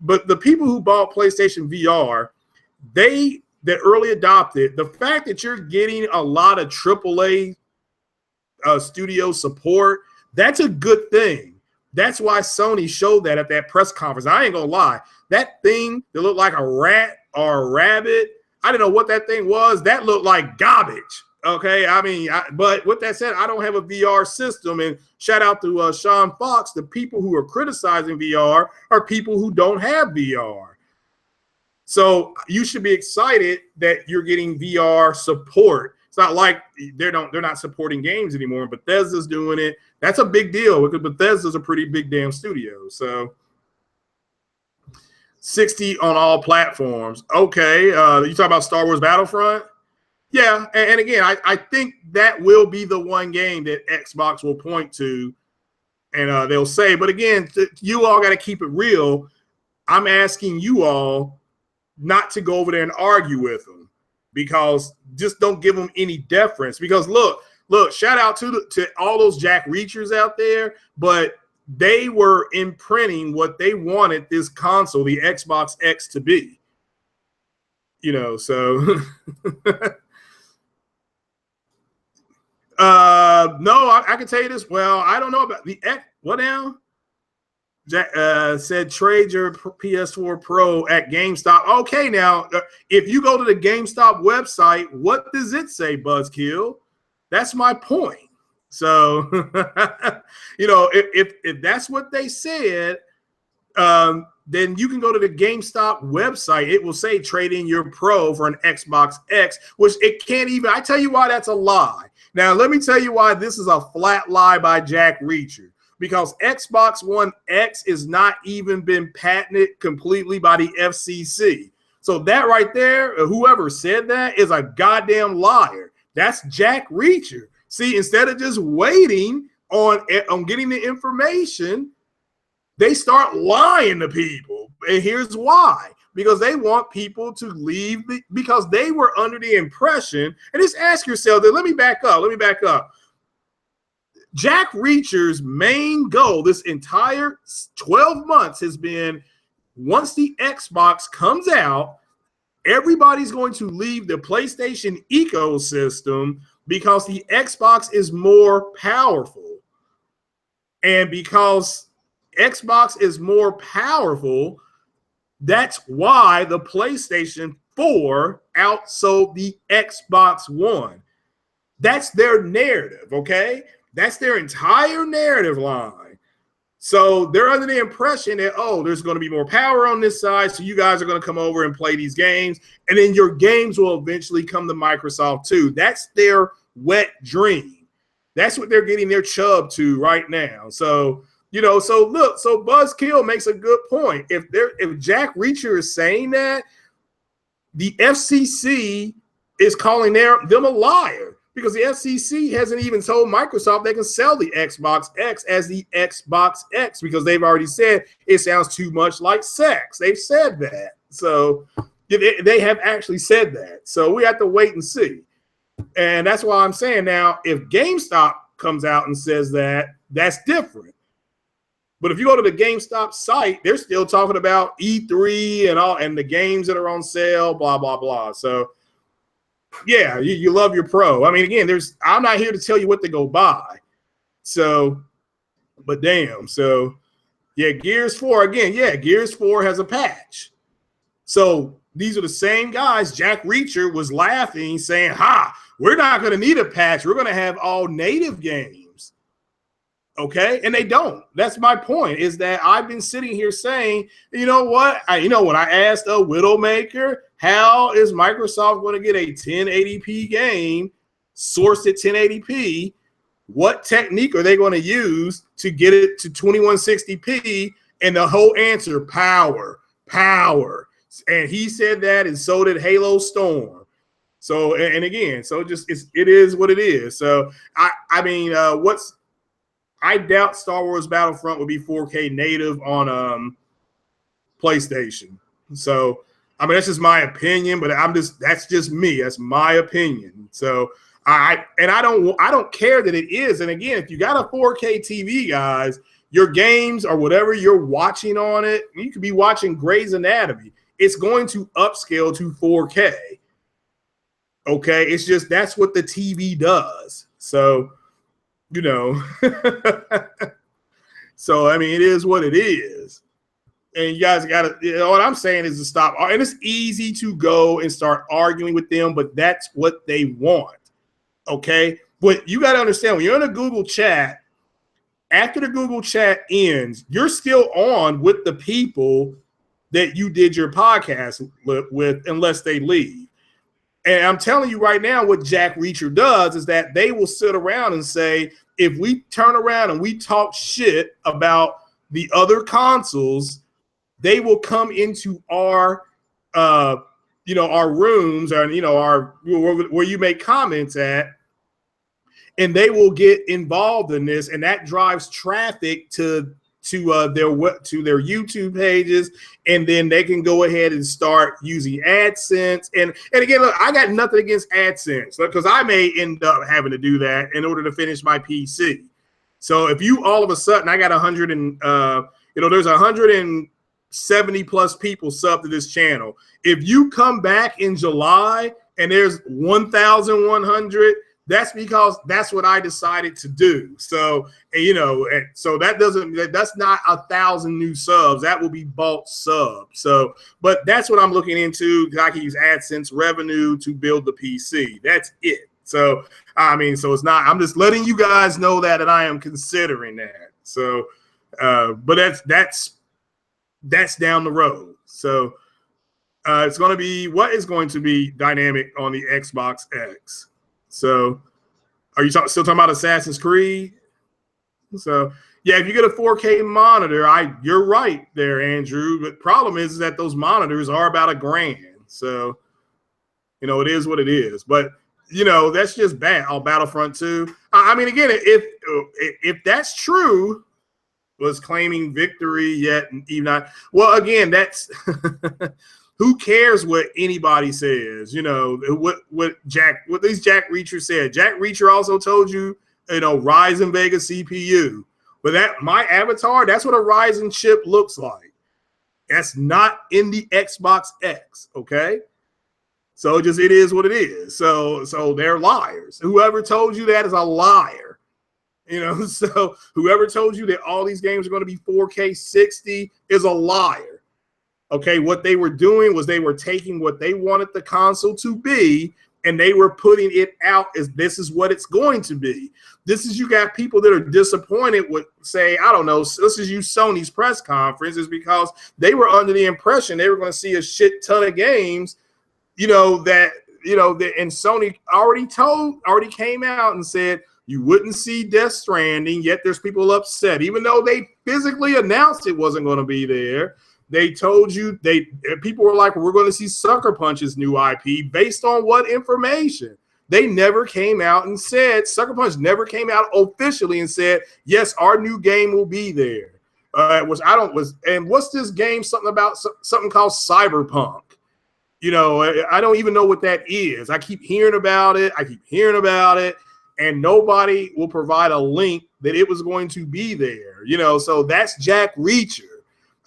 But the people who bought PlayStation VR, that early adopted, the fact that you're getting a lot of AAA studio support, that's a good thing. That's why Sony showed that at that press conference. I ain't gonna lie, that thing that looked like a rat or a rabbit, I didn't know what that thing was. That looked like garbage. Okay, I mean, but with that said, I don't have a VR system. And shout out to Sean Fox. The people who are criticizing VR are people who don't have VR. So you should be excited that you're getting VR support. It's not like they're not supporting games anymore. Bethesda's doing it. That's a big deal because Bethesda's a pretty big damn studio. So 60 on all platforms. Okay, you talk about Star Wars Battlefront? Yeah, and again, I think that will be the one game that Xbox will point to, and they'll say. But again, you all got to keep it real. I'm asking you all not to go over there and argue with them, because just don't give them any deference. Because look, shout out to all those Jack Reachers out there, but they were imprinting what they wanted this console, the Xbox X, to be. You know, so. No, I can tell you this. Well, I don't know about the X. What now? Jack said trade your PS4 Pro at GameStop. Okay, now if you go to the GameStop website, what does it say, Buzzkill? That's my point. So, you know, if that's what they said, then you can go to the GameStop website. It will say trade in your Pro for an Xbox X, which it can't even. I tell you why that's a lie. Now, let me tell you why this is a flat lie by Jack Reacher. Because Xbox One X is not even been patented completely by the FCC. So that right there, whoever said that is a goddamn liar. That's Jack Reacher. See, instead of just waiting on getting the information, they start lying to people. And here's why. Because they want people to leave because they were under the impression, and just ask yourself that, let me back up. Jack Reacher's main goal this entire 12 months has been, once the Xbox comes out, everybody's going to leave the PlayStation ecosystem because the Xbox is more powerful. And because Xbox is more powerful. That's why the PlayStation 4 outsold the Xbox One. That's their narrative, okay? That's their entire narrative line. So they're under the impression that, oh, there's going to be more power on this side, so you guys are going to come over and play these games, and then your games will eventually come to Microsoft too. That's their wet dream. That's what they're getting their chub to right now. So, you know, so look, so Buzzkill makes a good point. If Jack Reacher is saying that, the FCC is calling them a liar, because the FCC hasn't even told Microsoft they can sell the Xbox X as the Xbox X, because they've already said it sounds too much like sex. They've said that. So they have actually said that. So we have to wait and see. And that's why I'm saying now, if GameStop comes out and says that, that's different. But if you go to the GameStop site, they're still talking about E3 and all, and the games that are on sale, blah, blah, blah. So yeah, you love your pro. I mean, again, I'm not here to tell you what to go buy. So, but damn. So yeah, Gears 4 again. Yeah, Gears 4 has a patch. So these are the same guys. Jack Reacher was laughing, saying, we're not going to need a patch. We're going to have all native games. Okay. And they don't. That's my point, is that I've been sitting here saying, you know what? When I asked a Widowmaker, how is Microsoft going to get a 1080p game sourced at 1080p? What technique are they going to use to get it to 2160p? And the whole answer, power. And he said that, and so did Halo Storm. So, and again, so just it is what it is. So I doubt Star Wars Battlefront would be 4K native on PlayStation. So, I mean, that's just my opinion, but that's just me. That's my opinion. So I don't care that it is. And again, if you got a 4K TV, guys, your games or whatever you're watching on it, you could be watching Grey's Anatomy. It's going to upscale to 4K. Okay, it's just that's what the TV does. So, you know, so I mean, it is what it is. And you guys got to, what I'm saying is to stop. And it's easy to go and start arguing with them, but that's what they want. Okay. But you got to understand, when you're in a Google chat, after the Google chat ends, you're still on with the people that you did your podcast with, unless they leave. And I'm telling you right now, what Jack Reacher does is that they will sit around and say, if we turn around and we talk shit about the other consoles, they will come into our, our rooms, or our where you make comments at, and they will get involved in this, and that drives traffic to their YouTube pages, and then they can go ahead and start using AdSense. And again, look, I got nothing against AdSense, because I may end up having to do that in order to finish my PC. So if you all of a sudden, I got 100 and there's 170 plus people subbed to this channel. If you come back in July and there's 1,100, that's because that's what I decided to do. So, so that's not 1,000 new subs. That will be bulk subs. So, but that's what I'm looking into. I can use AdSense revenue to build the PC. That's it. So, I mean, so it's not, I'm just letting you guys know that I am considering that. So, but that's down the road. So, it's going to be, what is going to be dynamic on the Xbox X? So, are you still talking about Assassin's Creed? So, yeah, if you get a 4K monitor, you're right there, Andrew. But problem is that those monitors are about $1,000. So, it is what it is. But that's just bad on Battlefront 2. I mean, again, if that's true, was claiming victory yet even not. Well, again, that's. Who cares what anybody says? What these Jack Reacher said. Jack Reacher also told you, Ryzen Vega CPU. But my avatar, that's what a Ryzen chip looks like. That's not in the Xbox X, okay? So it is what it is. So they're liars. Whoever told you that is a liar. You know, so whoever told you that all these games are going to be 4K 60 is a liar. Okay, what they were doing was they were taking what they wanted the console to be, and they were putting it out as this is what it's going to be. This is, you got people that are disappointed with, say, I don't know, let's just use Sony's press conference, is because they were under the impression they were going to see a shit ton of games, and Sony already came out and said you wouldn't see Death Stranding, yet there's people upset, even though they physically announced it wasn't going to be there. They told you, people were like, we're going to see Sucker Punch's new IP based on what information? They never came out and said, Sucker Punch never came out officially and said, yes, our new game will be there. And what's this game? Something called Cyberpunk. I don't even know what that is. I keep hearing about it. And nobody will provide a link that it was going to be there. So that's Jack Reacher.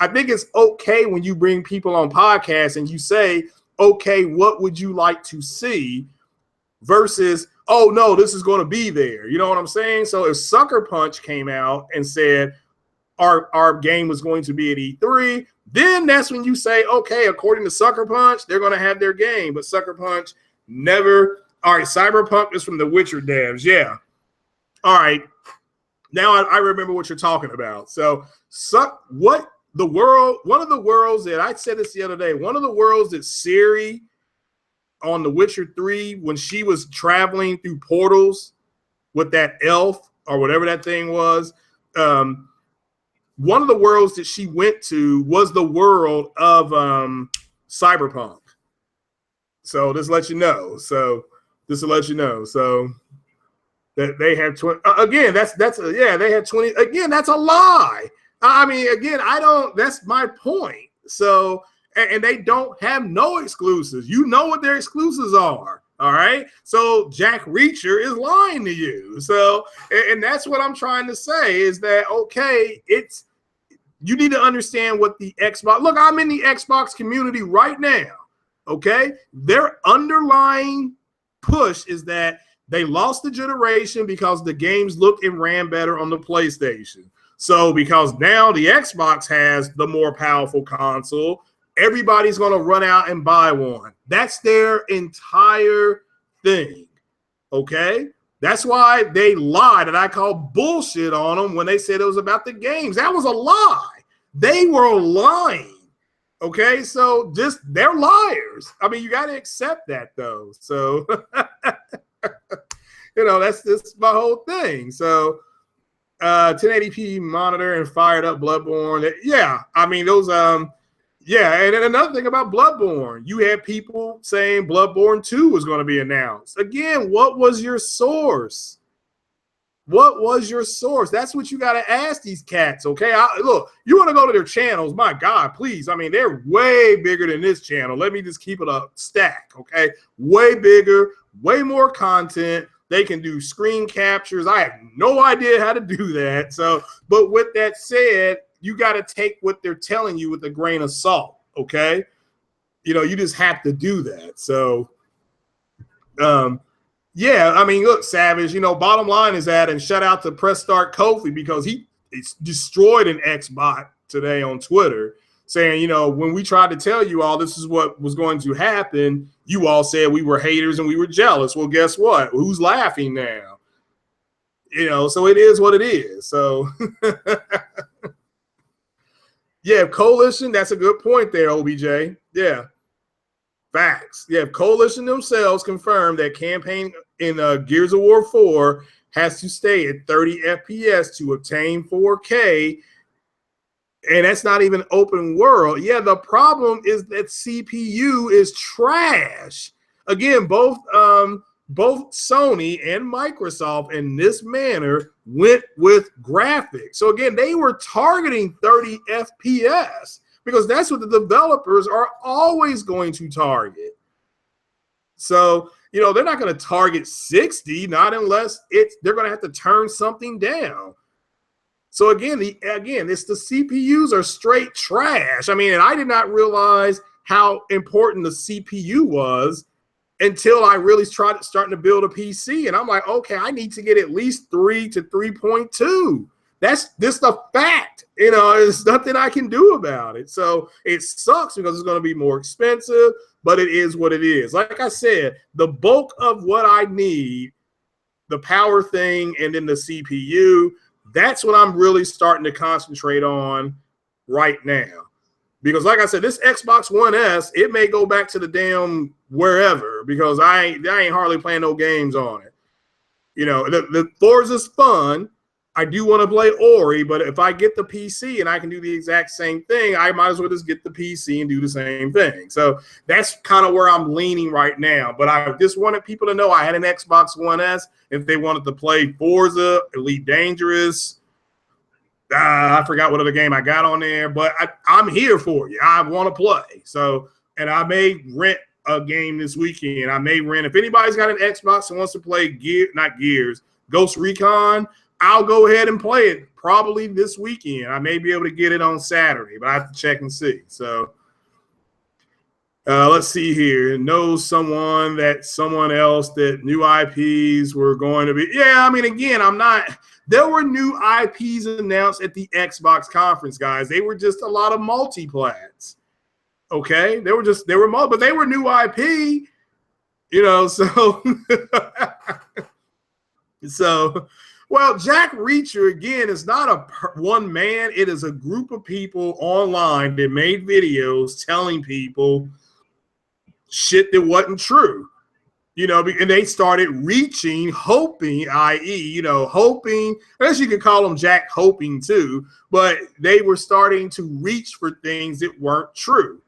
I think it's okay when you bring people on podcasts and you say, okay, what would you like to see? Versus, oh, no, this is going to be there. You know what I'm saying? So if Sucker Punch came out and said our game was going to be at E3, then that's when you say, okay, according to Sucker Punch, they're going to have their game. But Sucker Punch never. All right, Cyberpunk is from the Witcher devs. Yeah. All right. Now I remember what you're talking about. So one of the worlds that I said this the other day, one of the worlds that Ciri on The Witcher 3, when she was traveling through portals with that elf or whatever that thing was, one of the worlds that she went to was the world of Cyberpunk. So just let you know. So that they have 20 again. They had 20 again. That's a lie. I mean, again, that's my point. So, and they don't have no exclusives. You know what their exclusives are. All right. So Jack Reacher is lying to you. So, and that's what I'm trying to say is that, okay, you need to understand what the Xbox, look, I'm in the Xbox community right now. Okay. Their underlying push is that they lost the generation because the games looked and ran better on the PlayStation. So because now the Xbox has the more powerful console, everybody's going to run out and buy one. That's their entire thing. Okay? That's why they lied, and I call bullshit on them when they said it was about the games. That was a lie. They were lying. Okay? So they're liars. I mean, you got to accept that, though. So, that's my whole thing. So, 1080p monitor and fired up Bloodborne. Yeah, I mean those. Yeah, and another thing about Bloodborne, you had people saying Bloodborne 2 was going to be announced. Again, what was your source? What was your source? That's what you got to ask these cats. Okay, look, you want to go to their channels? My God, please. I mean, they're way bigger than this channel. Let me just keep it a stack. Okay, way bigger, way more content. They can do screen captures. I have no idea how to do that. So, but with that said, you got to take what they're telling you with a grain of salt. Okay. You just have to do that. So, yeah, I mean, look, Savage, bottom line is that, and shout out to Press Start Kofi because he destroyed an X-bot today on Twitter saying, when we tried to tell you all this is what was going to happen, you all said we were haters and we were jealous. Well, guess what? Who's laughing now? So it is what it is. So, yeah, Coalition, that's a good point there, OBJ. Yeah, facts. Yeah, Coalition themselves confirmed that campaign in Gears of War 4 has to stay at 30 FPS to obtain 4K. And that's not even open world. Yeah, the problem is that CPU is trash. Again, both Sony and Microsoft in this manner went with graphics. So again, they were targeting 30 FPS because that's what the developers are always going to target. So, they're not going to target 60, not unless they're going to have to turn something down. So again, it's the CPUs are straight trash. I mean, and I did not realize how important the CPU was until I really starting to build a PC. And I'm like, okay, I need to get at least 3 to 3.2. That's just a fact. You know, there's nothing I can do about it. So it sucks because it's going to be more expensive, but it is what it is. Like I said, the bulk of what I need, the power thing and then the CPU, that's what I'm really starting to concentrate on right now. Because like I said, this Xbox One S, it may go back to the damn wherever because I ain't hardly playing no games on it. You know, the Forza's fun. I do want to play Ori, but if I get the PC and I can do the exact same thing, I might as well just get the PC and do the same thing. So that's kind of where I'm leaning right now. But I just wanted people to know I had an Xbox One S. If they wanted to play Forza, Elite Dangerous, I forgot what other game I got on there, but I'm here for you. I want to play. So, and I may rent a game this weekend. I may rent. If anybody's got an Xbox and wants to play Ghost Recon, I'll go ahead and play it probably this weekend. I may be able to get it on Saturday, but I have to check and see. So let's see here. Knows someone else that new IPs were going to be. Yeah, I mean, again, there were new IPs announced at the Xbox conference, guys. They were just a lot of multi-plats. Okay? but they were new IP, you know, so well, Jack Reacher, again, is not a one man. It is a group of people online that made videos telling people shit that wasn't true. You know, and they started reaching, hoping, i.e., you know, hoping, I guess you could call them Jack hoping too, but they were starting to reach for things that weren't true.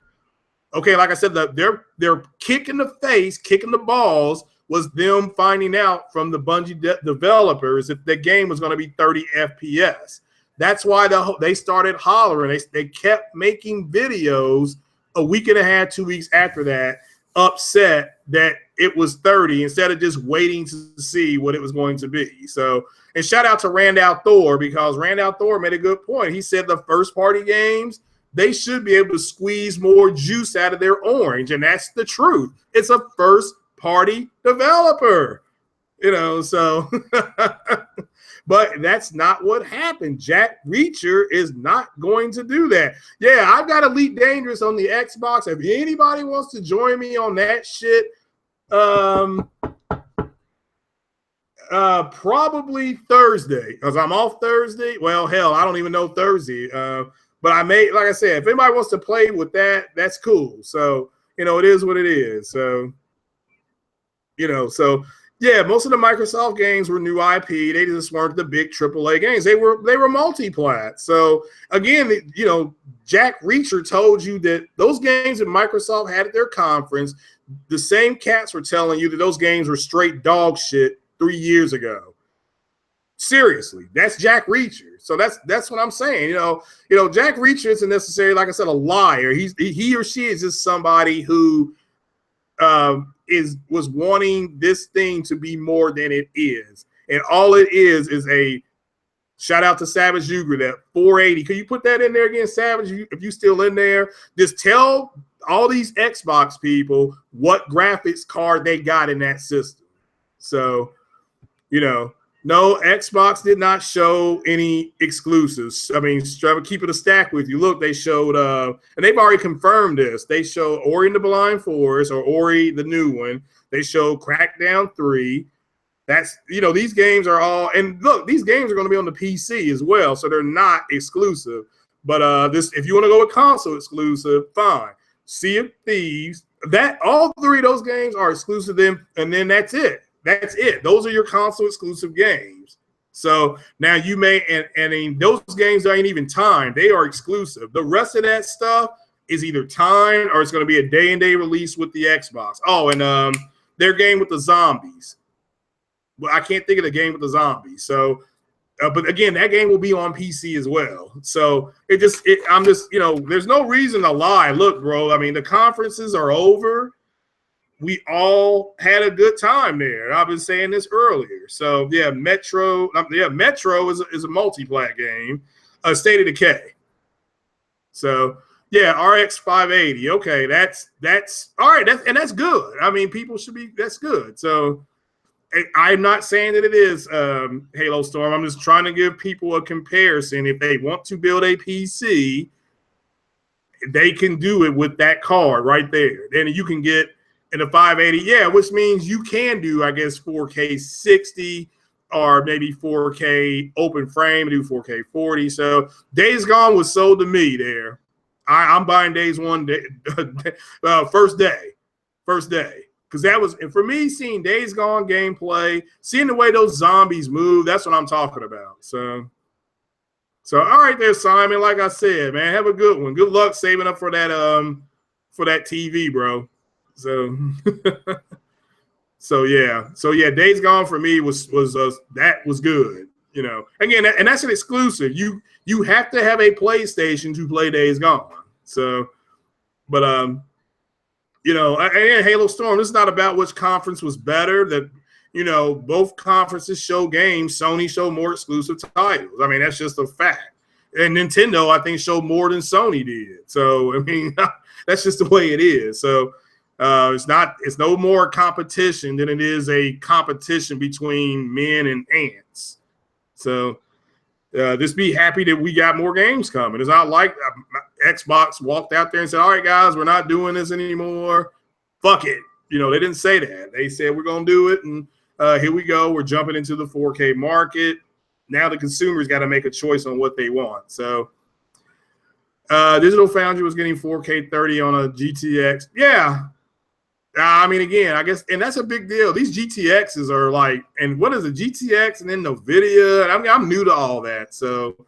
Okay, like I said, their kick in the face, kicking the balls, was them finding out from the Bungie developers if the game was going to be 30 FPS. That's why they started hollering. They kept making videos a week and a half, 2 weeks after that, upset that it was 30 instead of just waiting to see what it was going to be. So, and shout out to Randall Thor, because Randall Thor made a good point. He said the first party games, they should be able to squeeze more juice out of their orange, and that's the truth. It's a first party developer, you know, so but that's not what happened. Jack Reacher is not going to do that. Yeah, I've got Elite Dangerous on the Xbox. If anybody wants to join me on that shit, probably Thursday, because I'm off Thursday. Well, hell, I don't even know Thursday. But I may, like I said, if anybody wants to play with that, that's cool. So, you know, it is what it is. So, you know, so yeah, most of the Microsoft games were new IP. They just weren't the big AAA games. They were multi-plat. So again, you know, Jack Reacher told you that those games that Microsoft had at their conference, the same cats were telling you that those games were straight dog shit 3 years ago. Seriously, that's Jack Reacher. So that's what I'm saying. You know, Jack Reacher isn't necessarily, like I said, a liar. He or she is just somebody who was wanting this thing to be more than it is, and all it is a shout out to Savage Uger, that 480. Can you put that in there again, Savage? If you still in there, just tell all these Xbox people what graphics card they got in that system. So, you know. No, Xbox did not show any exclusives. I mean, keep it a stack with you. Look, they showed, and they've already confirmed this. They showed Ori and the Blind Forest, or Ori, the new one. They showed Crackdown 3. That's, you know, these games are all, and look, these games are going to be on the PC as well, so they're not exclusive. But if you want to go with console exclusive, fine. Sea of Thieves, all three of those games are exclusive, and then that's it. That's it. Those are your console exclusive games. So now you may, and those games ain't even timed. They are exclusive. The rest of that stuff is either timed or it's going to be a day-and-day release with the Xbox. Oh, and their game with the zombies. Well, I can't think of the game with the zombies. So, but again, that game will be on PC as well. So I'm just, you know, there's no reason to lie. Look, bro, I mean, the conferences are over. We all had a good time there. I've been saying this earlier. So yeah, Metro is a multi-plat game. State of Decay. So Yeah, RX 580. Okay, that's all right. That's good. I mean, people should be. That's good. So I'm not saying that it is Halo Storm. I'm just trying to give people a comparison. If they want to build a PC, they can do it with that card right there. Then you can get in a 580, yeah, which means you can do, I guess, 4K 60 or maybe 4K open frame, do 4K 40. So Days Gone was sold to me there. I'm buying Days One day, first day. Because that was, and for me, seeing Days Gone gameplay, seeing the way those zombies move, that's what I'm talking about. So all right there, Simon. Like I said, man, have a good one. Good luck saving up for that TV, bro. So so yeah, Days Gone for me was that was good. You know, again, and that's an exclusive. You have to have a PlayStation to play Days Gone. So, but you know, and Halo Storm, this is not about which conference was better. That, you know, both conferences show games. Sony showed more exclusive titles. I mean, that's just a fact. And Nintendo, I think, showed more than Sony did. So, I mean, that's just the way it is. So, it's no more competition than it is a competition between men and ants. So, just be happy that we got more games coming. It's not like Xbox walked out there and said, all right, guys, we're not doing this anymore. Fuck it. You know, they didn't say that. They said, we're going to do it. And here we go. We're jumping into the 4K market. Now the consumer's got to make a choice on what they want. So Digital Foundry was getting 4K 30 on a GTX. Yeah. I mean, again, I guess, and that's a big deal. These GTXs are like, and what is a GTX and then NVIDIA? I mean, I'm new to all that. So,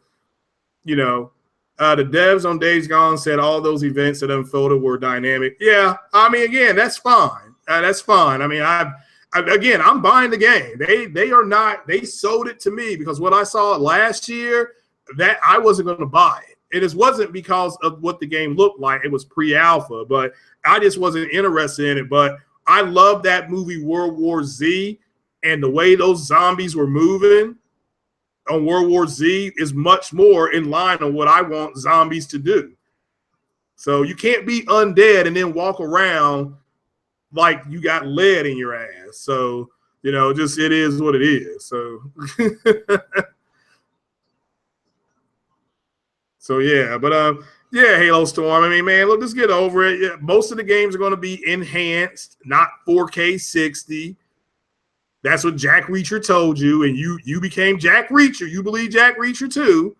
you know, the devs on Days Gone said all those events that unfolded were dynamic. Yeah, I mean, again, that's fine. That's fine. I mean, I'm buying the game. They are not. They sold it to me because what I saw last year, that I wasn't going to buy it. It wasn't because of what the game looked like. It was pre-alpha, but I just wasn't interested in it. But I love that movie World War Z, and the way those zombies were moving on World War Z is much more in line on what I want zombies to do. So you can't be undead and then walk around like you got lead in your ass. So, you know, just it is what it is. So so yeah, but yeah, Halo Storm. I mean, man, look, let's get over it. Yeah, most of the games are going to be enhanced, not 4K 60. That's what Jack Reacher told you, and you became Jack Reacher. You believe Jack Reacher too.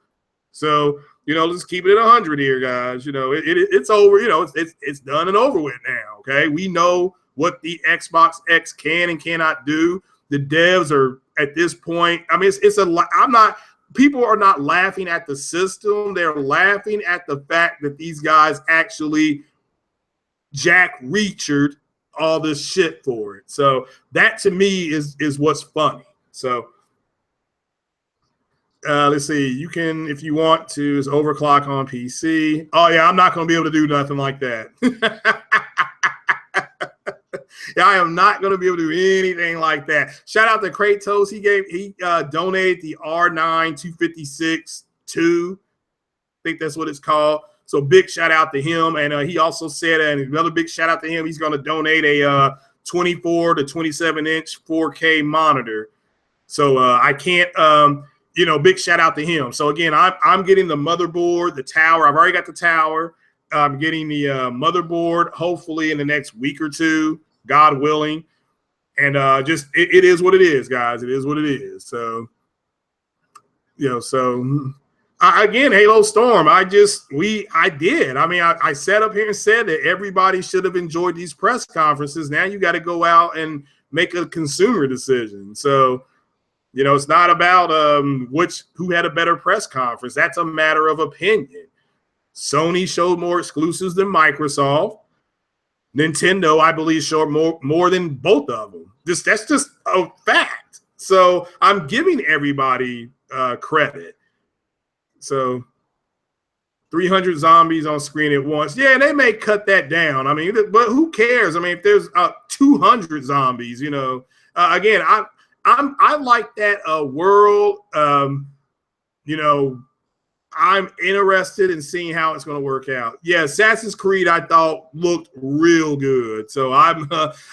So, you know, let's keep it at 100 here, guys. You know, it's over. You know, it's done and over with now. Okay, we know what the Xbox X can and cannot do. The devs are at this point. I mean, I'm not. People are not laughing at the system. They're laughing at the fact that these guys actually Jack Reachered all this shit for it. So that to me is what's funny. So let's see. You can, if you want to, is overclock on PC. Oh yeah, I'm not going to be able to do nothing like that. Yeah, I am not going to be able to do anything like that. Shout out to Kratos. He donated the R9 256-2. I think that's what it's called. So big shout out to him. And he also said, and another big shout out to him, he's going to donate a 24 to 27 inch 4K monitor. So I can't, you know, big shout out to him. So again, I'm getting the motherboard, the tower. I've already got the tower. I'm getting the motherboard hopefully in the next week or two, God willing. And just it is what it is, guys. It is what it is. So, you know, so again, Halo Storm, I did. I mean, I sat up here and said that everybody should have enjoyed these press conferences. Now you got to go out and make a consumer decision. So, you know, it's not about who had a better press conference. That's a matter of opinion. Sony showed more exclusives than Microsoft. Nintendo, I believe, showed more than both of them. That's just a fact. So I'm giving everybody credit. So 300 zombies on screen at once. Yeah, they may cut that down. I mean, but who cares? I mean, if there's 200 zombies, you know, again, I like that world. You know, I'm interested in seeing how it's going to work out. Yeah, Assassin's Creed I thought looked real good. So like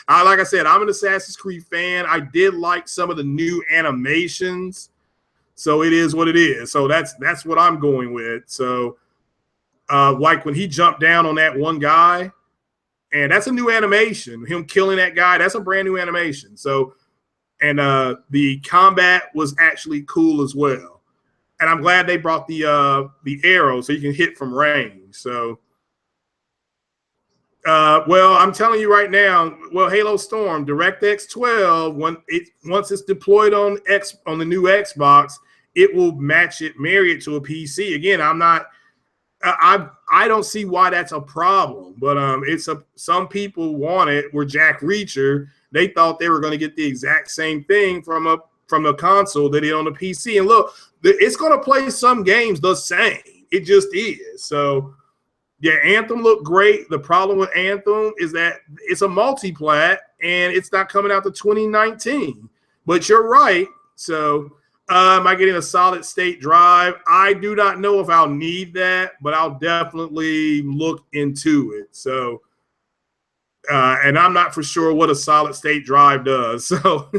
I said, I'm an Assassin's Creed fan. I did like some of the new animations. So it is what it is. So that's what I'm going with. So like when he jumped down on that one guy, and that's a new animation. Him killing that guy, that's a brand new animation. So, and the combat was actually cool as well. And I'm glad they brought the arrow so you can hit from range. So, well, I'm telling you right now. Well, Halo Storm DirectX 12, once it's deployed on the new Xbox, it will marry it to a PC. Again, I don't see why that's a problem, but some people want it. Where Jack Reacher, they thought they were going to get the exact same thing from the console that it on the PC. And look, it's going to play some games the same. It just is. So, yeah, Anthem looked great. The problem with Anthem is that it's a multi-plat and it's not coming out to 2019. But you're right. So, am I getting a solid state drive? I do not know if I'll need that, but I'll definitely look into it. So, and I'm not for sure what a solid state drive does. So,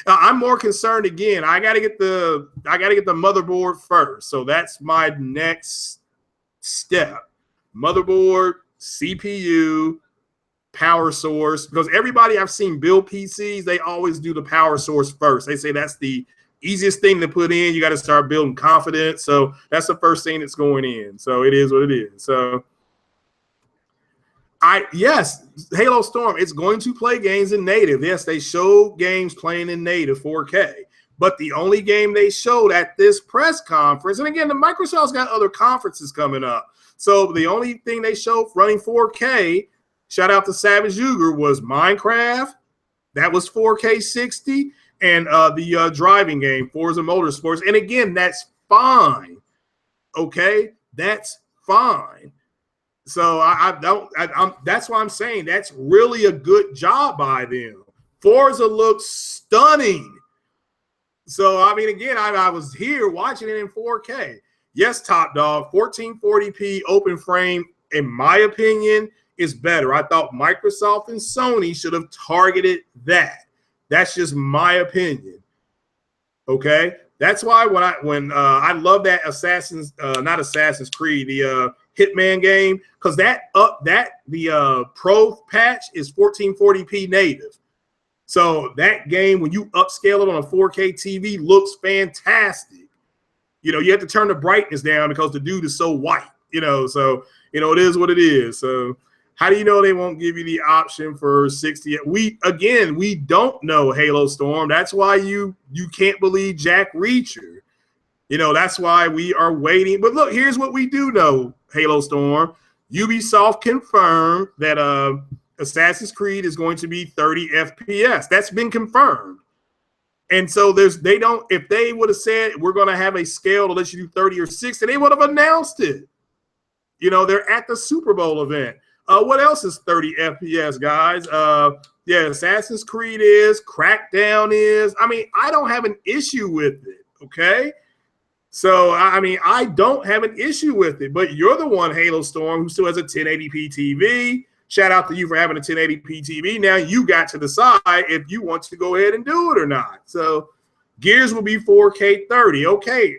I'm more concerned again. I got to get the motherboard first. So that's my next step. Motherboard, CPU, power source. Because everybody I've seen build PCs, they always do the power source first. They say that's the easiest thing to put in. You got to start building confidence. So that's the first thing that's going in. So it is what it is. So yes, Halo Storm, it's going to play games in native. Yes, they showed games playing in native 4K. But the only game they showed at this press conference, and again, the Microsoft's got other conferences coming up. So the only thing they showed running 4K, shout out to Savage Uger, was Minecraft. That was 4K 60. And the driving game, Forza Motorsports. And again, that's fine. Okay? That's fine. So that's why I'm saying that's really a good job by them. Forza looks stunning. So, I mean, again, I was here watching it in 4K. Yes, Top Dog, 1440p open frame, in my opinion, is better. I thought Microsoft and Sony should have targeted that. That's just my opinion. Okay, that's why when I love that not Assassin's Creed, the Hitman game, because the Pro patch is 1440p native. So that game, when you upscale it on a 4K TV, looks fantastic. You know, you have to turn the brightness down because the dude is so white. So it is what it is. So how do you know they won't give you the option for 60? We don't know Halo Storm. That's why you can't believe Jack Reacher. That's why we are waiting. But look, here's what we do know, Halo Storm. Ubisoft confirmed that Assassin's Creed is going to be 30 FPS. That's been confirmed. And so if they would have said we're going to have a scale to let you do 30 or 60, they would have announced it. They're at the Super Bowl event. What else is 30 FPS, guys? Yeah, Assassin's Creed is, Crackdown is. I mean, I don't have an issue with it, okay? So, I mean, I don't have an issue with it, but you're the one, Halo Storm, who still has a 1080p TV. Shout out to you for having a 1080p TV. Now you got to decide if you want to go ahead and do it or not. So Gears will be 4K 30. Okay,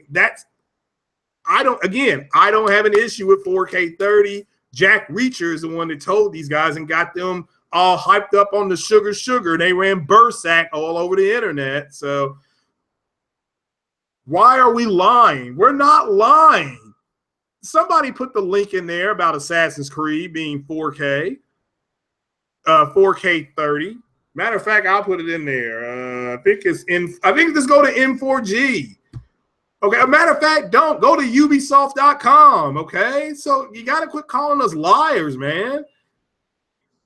I don't have an issue with 4K 30. Jack Reacher is the one that told these guys and got them all hyped up on the sugar. They ran Bursack all over the internet. So why are we lying? We're not lying. Somebody put the link in there about Assassin's Creed being 4K 30. Matter of fact, I'll put it in there. I think just go to M4G. Okay, a matter of fact, don't go to Ubisoft.com. Okay, so you got to quit calling us liars, man.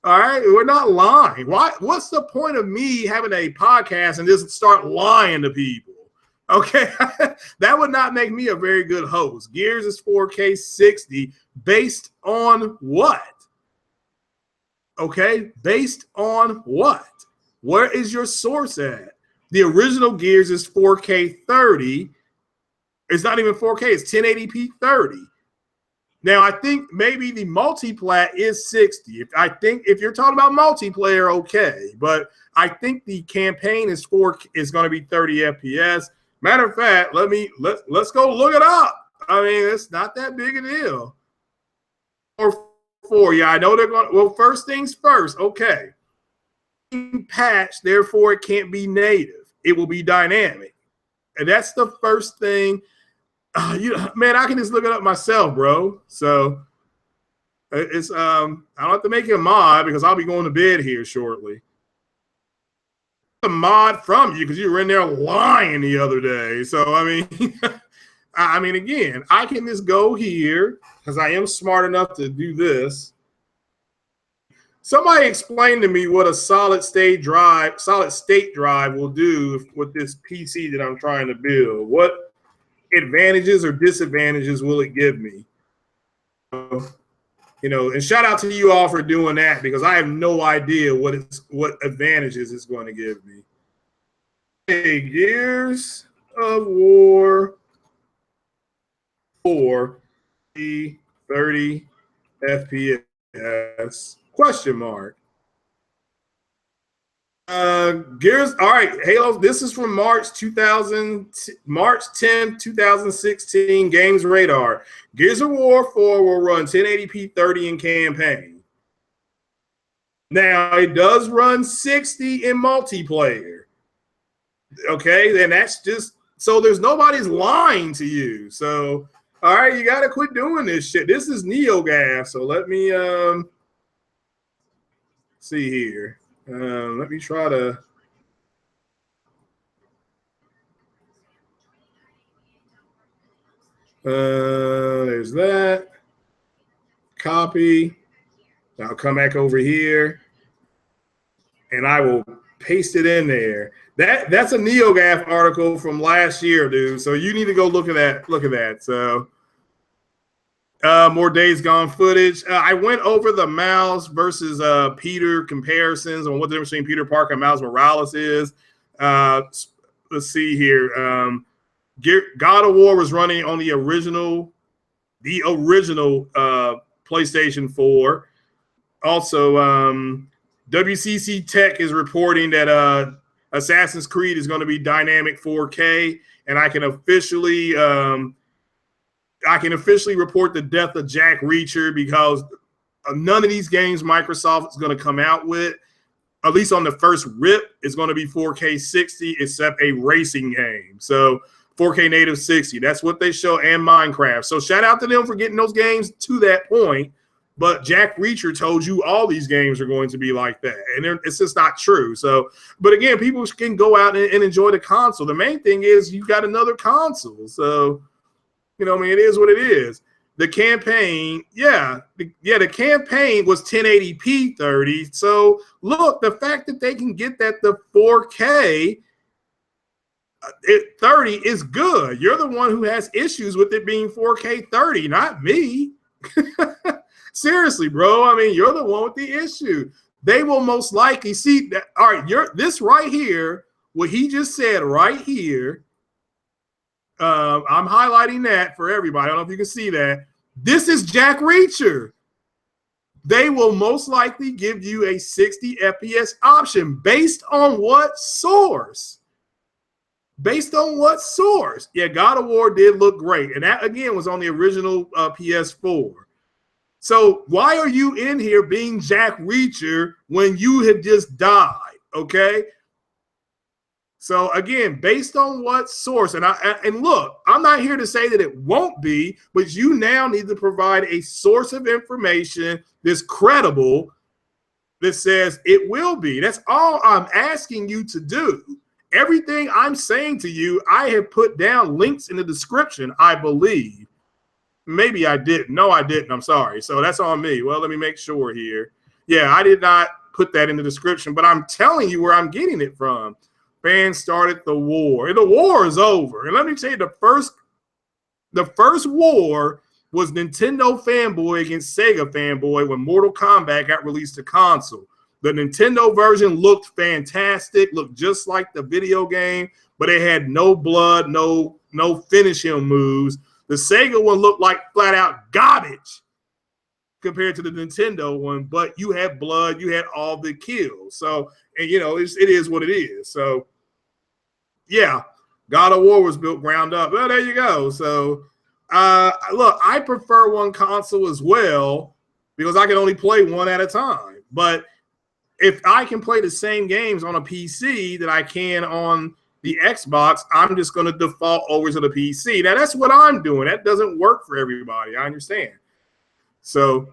All right, we're not lying. What's the point of me having a podcast and just start lying to people? Okay, that would not make me a very good host. Gears is 4K 60 based on what? Okay, based on what? Where is your source at? The original Gears is 4K 30. It's not even 4K. It's 1080p 30. Now, I think maybe the multiplat is 60. If you're talking about multiplayer, okay. But I think the campaign is going to be 30 FPS. Matter of fact, let's go look it up. I mean, it's not that big a deal. Or 4, yeah, I know they're going. Well, first things first, okay. Patch, therefore it can't be native. It will be dynamic, and that's the first thing. Man, I can just look it up myself, bro. So it's I don't have to make you a mod because I'll be going to bed here shortly. A mod from you because you were in there lying the other day. So I mean, I mean, again, I can just go here because I am smart enough to do this. Somebody explain to me what a solid state drive will do with this PC that I'm trying to build. What advantages or disadvantages will it give me? You know, and shout out to you all for doing that because I have no idea what advantages it's going to give me. Hey, Gears of War 4 30 FPS question mark. Gears. All right, Halo. This is from March 10th, 2016. Games Radar. Gears of War 4 will run 1080p 30 in campaign. Now it does run 60 in multiplayer. Okay, then that's just so there's nobody's lying to you. So all right, you gotta quit doing this shit. This is NeoGAF. So let me see here. Let me try to. There's that. Copy. I'll come back over here, and I will paste it in there. That's a NeoGAF article from last year, dude. So you need to go look at that. Look at that. So more Days Gone footage. I went over the Miles versus Peter comparisons on what the difference between Peter Parker and Miles Morales is. Let's see here. God of War was running on the original PlayStation 4. Also, WCC Tech is reporting that Assassin's Creed is going to be dynamic 4K, and I can officially report the death of Jack Reacher because none of these games Microsoft is going to come out with, at least on the first rip, is going to be 4K 60, except a racing game. So 4K native 60, that's what they show, and Minecraft. So shout out to them for getting those games to that point. But Jack Reacher told you all these games are going to be like that, and it's just not true. So, but again, people can go out and enjoy the console. The main thing is you got another console. So, you know, I mean, it is what it is. The campaign, the campaign was 1080p 30. So look, the fact that they can get that the 4K 30 is good. You're the one who has issues with it being 4K 30, not me. Seriously, bro. I mean, you're the one with the issue. They will most likely see that. All right, this right here, what he just said right here. I'm highlighting that for everybody. I don't know if you can see that. This is Jack Reacher. They will most likely give you a 60 FPS option based on what source? Based on what source? Yeah, God of War did look great. And that, again, was on the original PS4. So why are you in here being Jack Reacher when you had just died? Okay. So again, based on what source, and look, I'm not here to say that it won't be, but you now need to provide a source of information that's credible that says it will be. That's all I'm asking you to do. Everything I'm saying to you, I have put down links in the description, I believe. Maybe I didn't. No, I didn't. I'm sorry. So that's on me. Well, let me make sure here. Yeah, I did not put that in the description, but I'm telling you where I'm getting it from. Fans started the war. And the war is over. And let me tell you, the first war was Nintendo fanboy against Sega fanboy when Mortal Kombat got released to console. The Nintendo version looked fantastic, looked just like the video game, but it had no blood, no no finish him moves. The Sega one looked like flat out garbage compared to the Nintendo one, but you had blood, you had all the kills. So, and you know, it is what it is. So, yeah, God of War was built ground up. Well, there you go. So, look, I prefer one console as well because I can only play one at a time. But if I can play the same games on a PC that I can on the Xbox, I'm just going to default over to the PC. Now, that's what I'm doing. That doesn't work for everybody. I understand. So,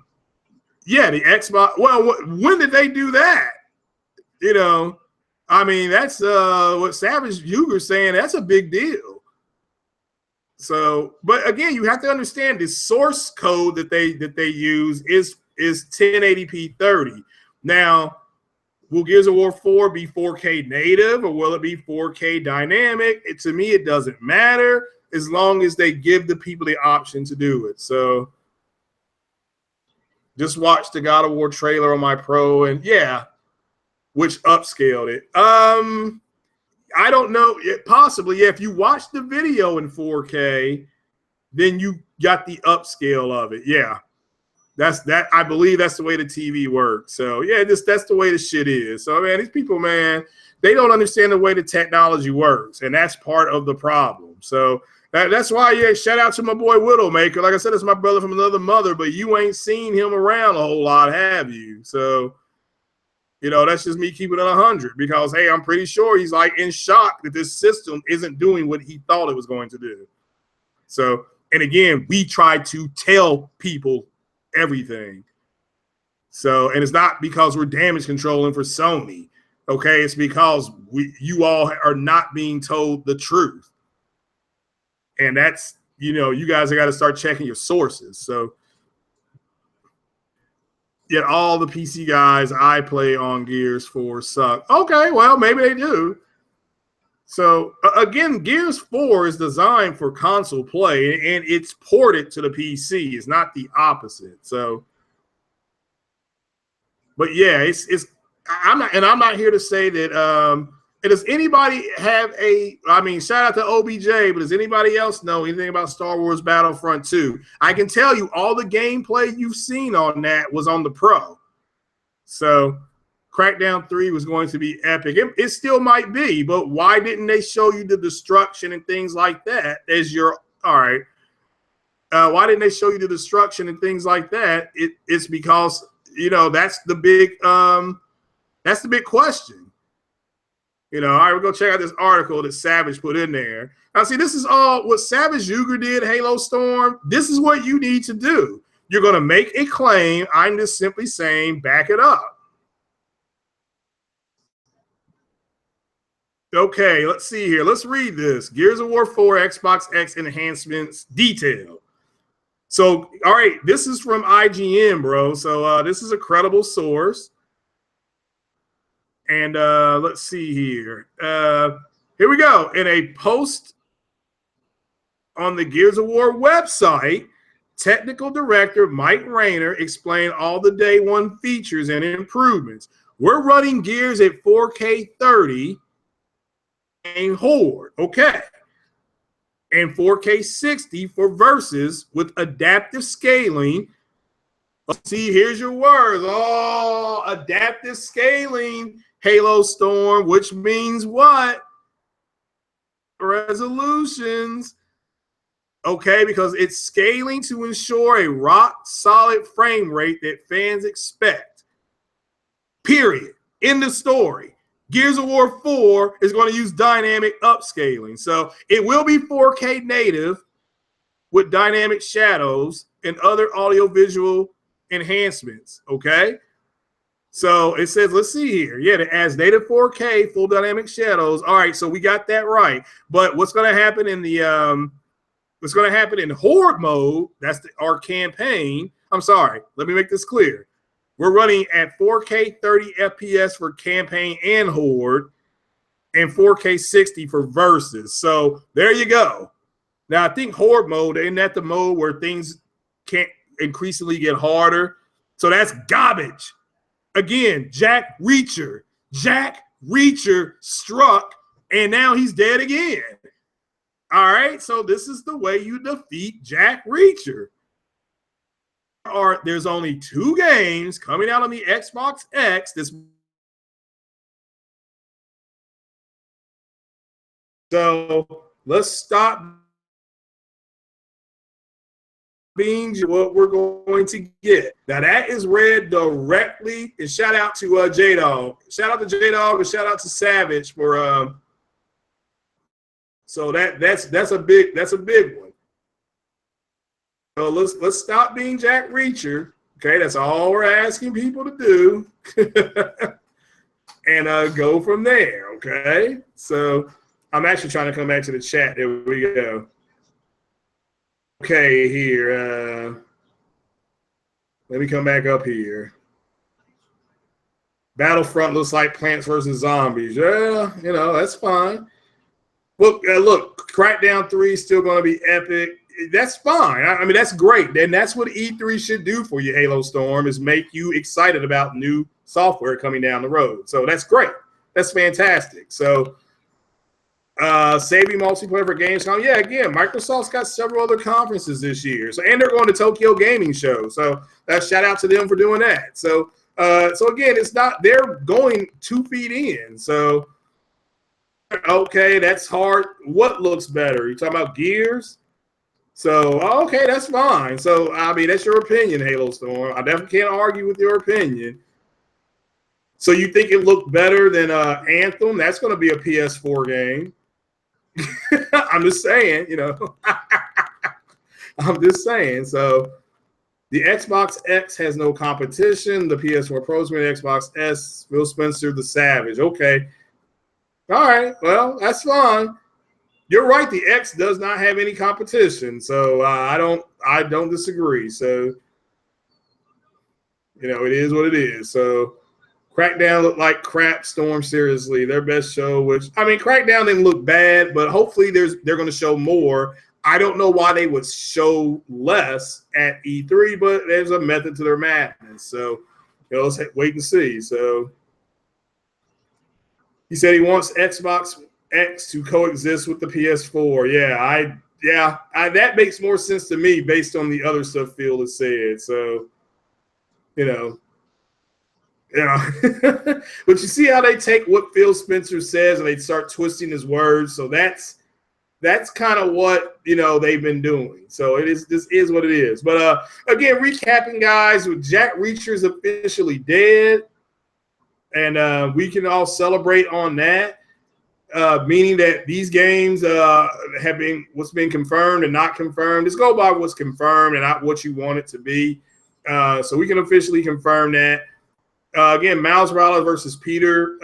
yeah, the Xbox. Well, when did they do that? You know, I mean, that's what Savage Yuger's saying. That's a big deal. So, but again, you have to understand the source code that they use is 1080p 30. Now, will Gears of War 4 be 4K native or will it be 4K dynamic? To me, it doesn't matter as long as they give the people the option to do it. So, just watch the God of War trailer on my Pro, and yeah, which upscaled it. I don't know. Possibly, yeah. If you watch the video in 4K, then you got the upscale of it. Yeah, that's that. I believe that's the way the TV works. So yeah, that's the way the shit is. So man, these people, man, they don't understand the way the technology works, and that's part of the problem. So that's why, yeah, shout out to my boy Widowmaker. Like I said, it's my brother from another mother, but you ain't seen him around a whole lot, have you? So, you know, that's just me keeping it 100 because, hey, I'm pretty sure he's like in shock that this system isn't doing what he thought it was going to do. So, and again, we try to tell people everything. So, and it's not because we're damage controlling for Sony. Okay, it's because you all are not being told the truth. And that's, you know, you guys have got to start checking your sources. So, yet all the PC guys I play on Gears 4 suck. Okay, well, maybe they do. So, again, Gears 4 is designed for console play, and it's ported to the PC. It's not the opposite. So, but yeah, I'm not here to say that. Does anybody have shout out to OBJ, but does anybody else know anything about Star Wars Battlefront 2? I can tell you all the gameplay you've seen on that was on the Pro. So Crackdown 3 was going to be epic. It still might be, but why didn't they show you the destruction and things like that as your, all right. Why didn't they show you the destruction and things like that? It's because, you know, that's the big question. You know, all right, we'll go check out this article that Savage put in there. Now, see, this is all what Savage Yuger did, Halo Storm. This is what you need to do. You're going to make a claim. I'm just simply saying, back it up. Okay, let's see here. Let's read this. Gears of War 4 Xbox X enhancements detail. So, all right, this is from IGN, bro. So this is a credible source. And let's see here. Here we go. In a post on the Gears of War website, technical director Mike Rayner explained all the day one features and improvements. We're running Gears at 4K 30 and Horde, okay, and 4K 60 for Versus with adaptive scaling. Let's see, here's your words. Oh, adaptive scaling, Halo Storm, which means what? Resolutions. Okay, because it's scaling to ensure a rock-solid frame rate that fans expect. Period. End of story. Gears of War 4 is going to use dynamic upscaling. So it will be 4K native with dynamic shadows and other audiovisual enhancements, okay? So it says, let's see here. Yeah, it adds native 4K, full dynamic shadows. All right, so we got that right. But what's going to happen in the what's going to happen in Horde mode, that's our campaign. I'm sorry, let me make this clear. We're running at 4K 30 FPS for campaign and Horde and 4K 60 for Versus. So there you go. Now, I think Horde mode, isn't that the mode where things can't increasingly get harder? So that's garbage. Again, Jack Reacher struck, and now he's dead again. All right, so this is the way you defeat Jack Reacher. There's only 2 games coming out on the Xbox X. So let's stop being what we're going to get. Now that is read directly, and shout out to J-Dog. Shout out to J-Dog and shout out to Savage for so that's a big one. So let's stop being Jack Reacher. Okay, that's all we're asking people to do. And go from there. Okay. So I'm actually trying to come back to the chat. There we go. Okay, here. Let me come back up here. Battlefront looks like Plants vs. Zombies. Yeah, you know, that's fine. Look, Crackdown 3 is still going to be epic. That's fine. I mean, that's great. And that's what E3 should do for you, Halo Storm, is make you excited about new software coming down the road. So that's great. That's fantastic. So saving multiplayer for Gamescom. Yeah, again, Microsoft's got several other conferences this year. So, and they're going to Tokyo Gaming Show. So shout out to them for doing that. So again, it's not, they're going 2 feet in. So, okay, that's hard. What looks better? You talking about Gears? So, okay, that's fine. So, I mean, that's your opinion, Halo Storm. I definitely can't argue with your opinion. So you think it looked better than Anthem? That's going to be a PS4 game. I'm just saying, you know. I'm just saying. So the Xbox X has no competition. The PS4 Pro's been Xbox S. Phil Spencer, the Savage. Okay. All right. Well, that's fine. You're right. The X does not have any competition. So I don't disagree. So, you know, it is what it is. So Crackdown looked like crap. Storm, seriously, their best show. Which, I mean, Crackdown didn't look bad, but hopefully they're going to show more. I don't know why they would show less at E3, but there's a method to their madness. So, you know, let's wait and see. So he said he wants Xbox X to coexist with the PS4. Yeah, that makes more sense to me based on the other stuff Phil has said. So, you know. Yeah, but you see how they take what Phil Spencer says and they start twisting his words. So that's kind of what, you know, they've been doing. So this is what it is. But again, recapping, guys, with Jack Reacher's officially dead, and we can all celebrate on that. Meaning that these games have been what's been confirmed and not confirmed. Just go by what's confirmed and not what you want it to be. So we can officially confirm that. Again, Miles Morales versus Peter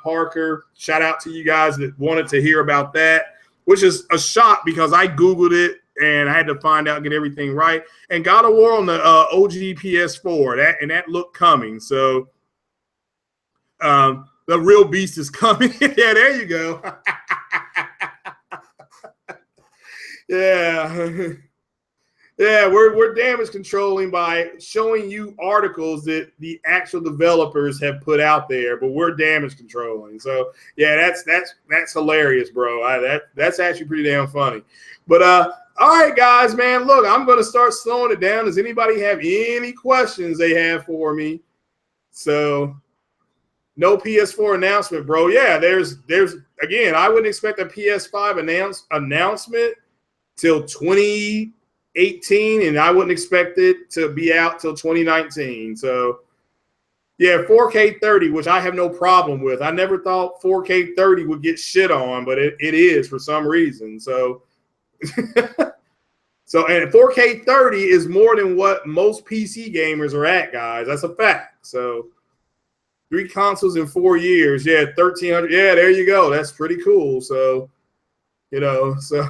Parker. Shout out to you guys that wanted to hear about that, which is a shock because I Googled it and I had to find out, get everything right. And God of War on the OGPS4, that looked coming. So the real beast is coming. Yeah, there you go. Yeah. Yeah, we're damage controlling by showing you articles that the actual developers have put out there, but we're damage controlling. So yeah, that's hilarious, bro. That's actually pretty damn funny. But all right, guys, man, look, I'm gonna start slowing it down. Does anybody have any questions they have for me? So no PS4 announcement, bro. Yeah, there's again, I wouldn't expect a PS5 announcement till 2018, and I wouldn't expect it to be out till 2019. So yeah, 4K 30, which I have no problem with. I never thought 4K 30 would get shit on, but it is for some reason. So so, and 4K 30 is more than what most PC gamers are at, guys. That's a fact. So 3 consoles in 4 years. Yeah, 1,300. Yeah, there you go. That's pretty cool. So, you know, so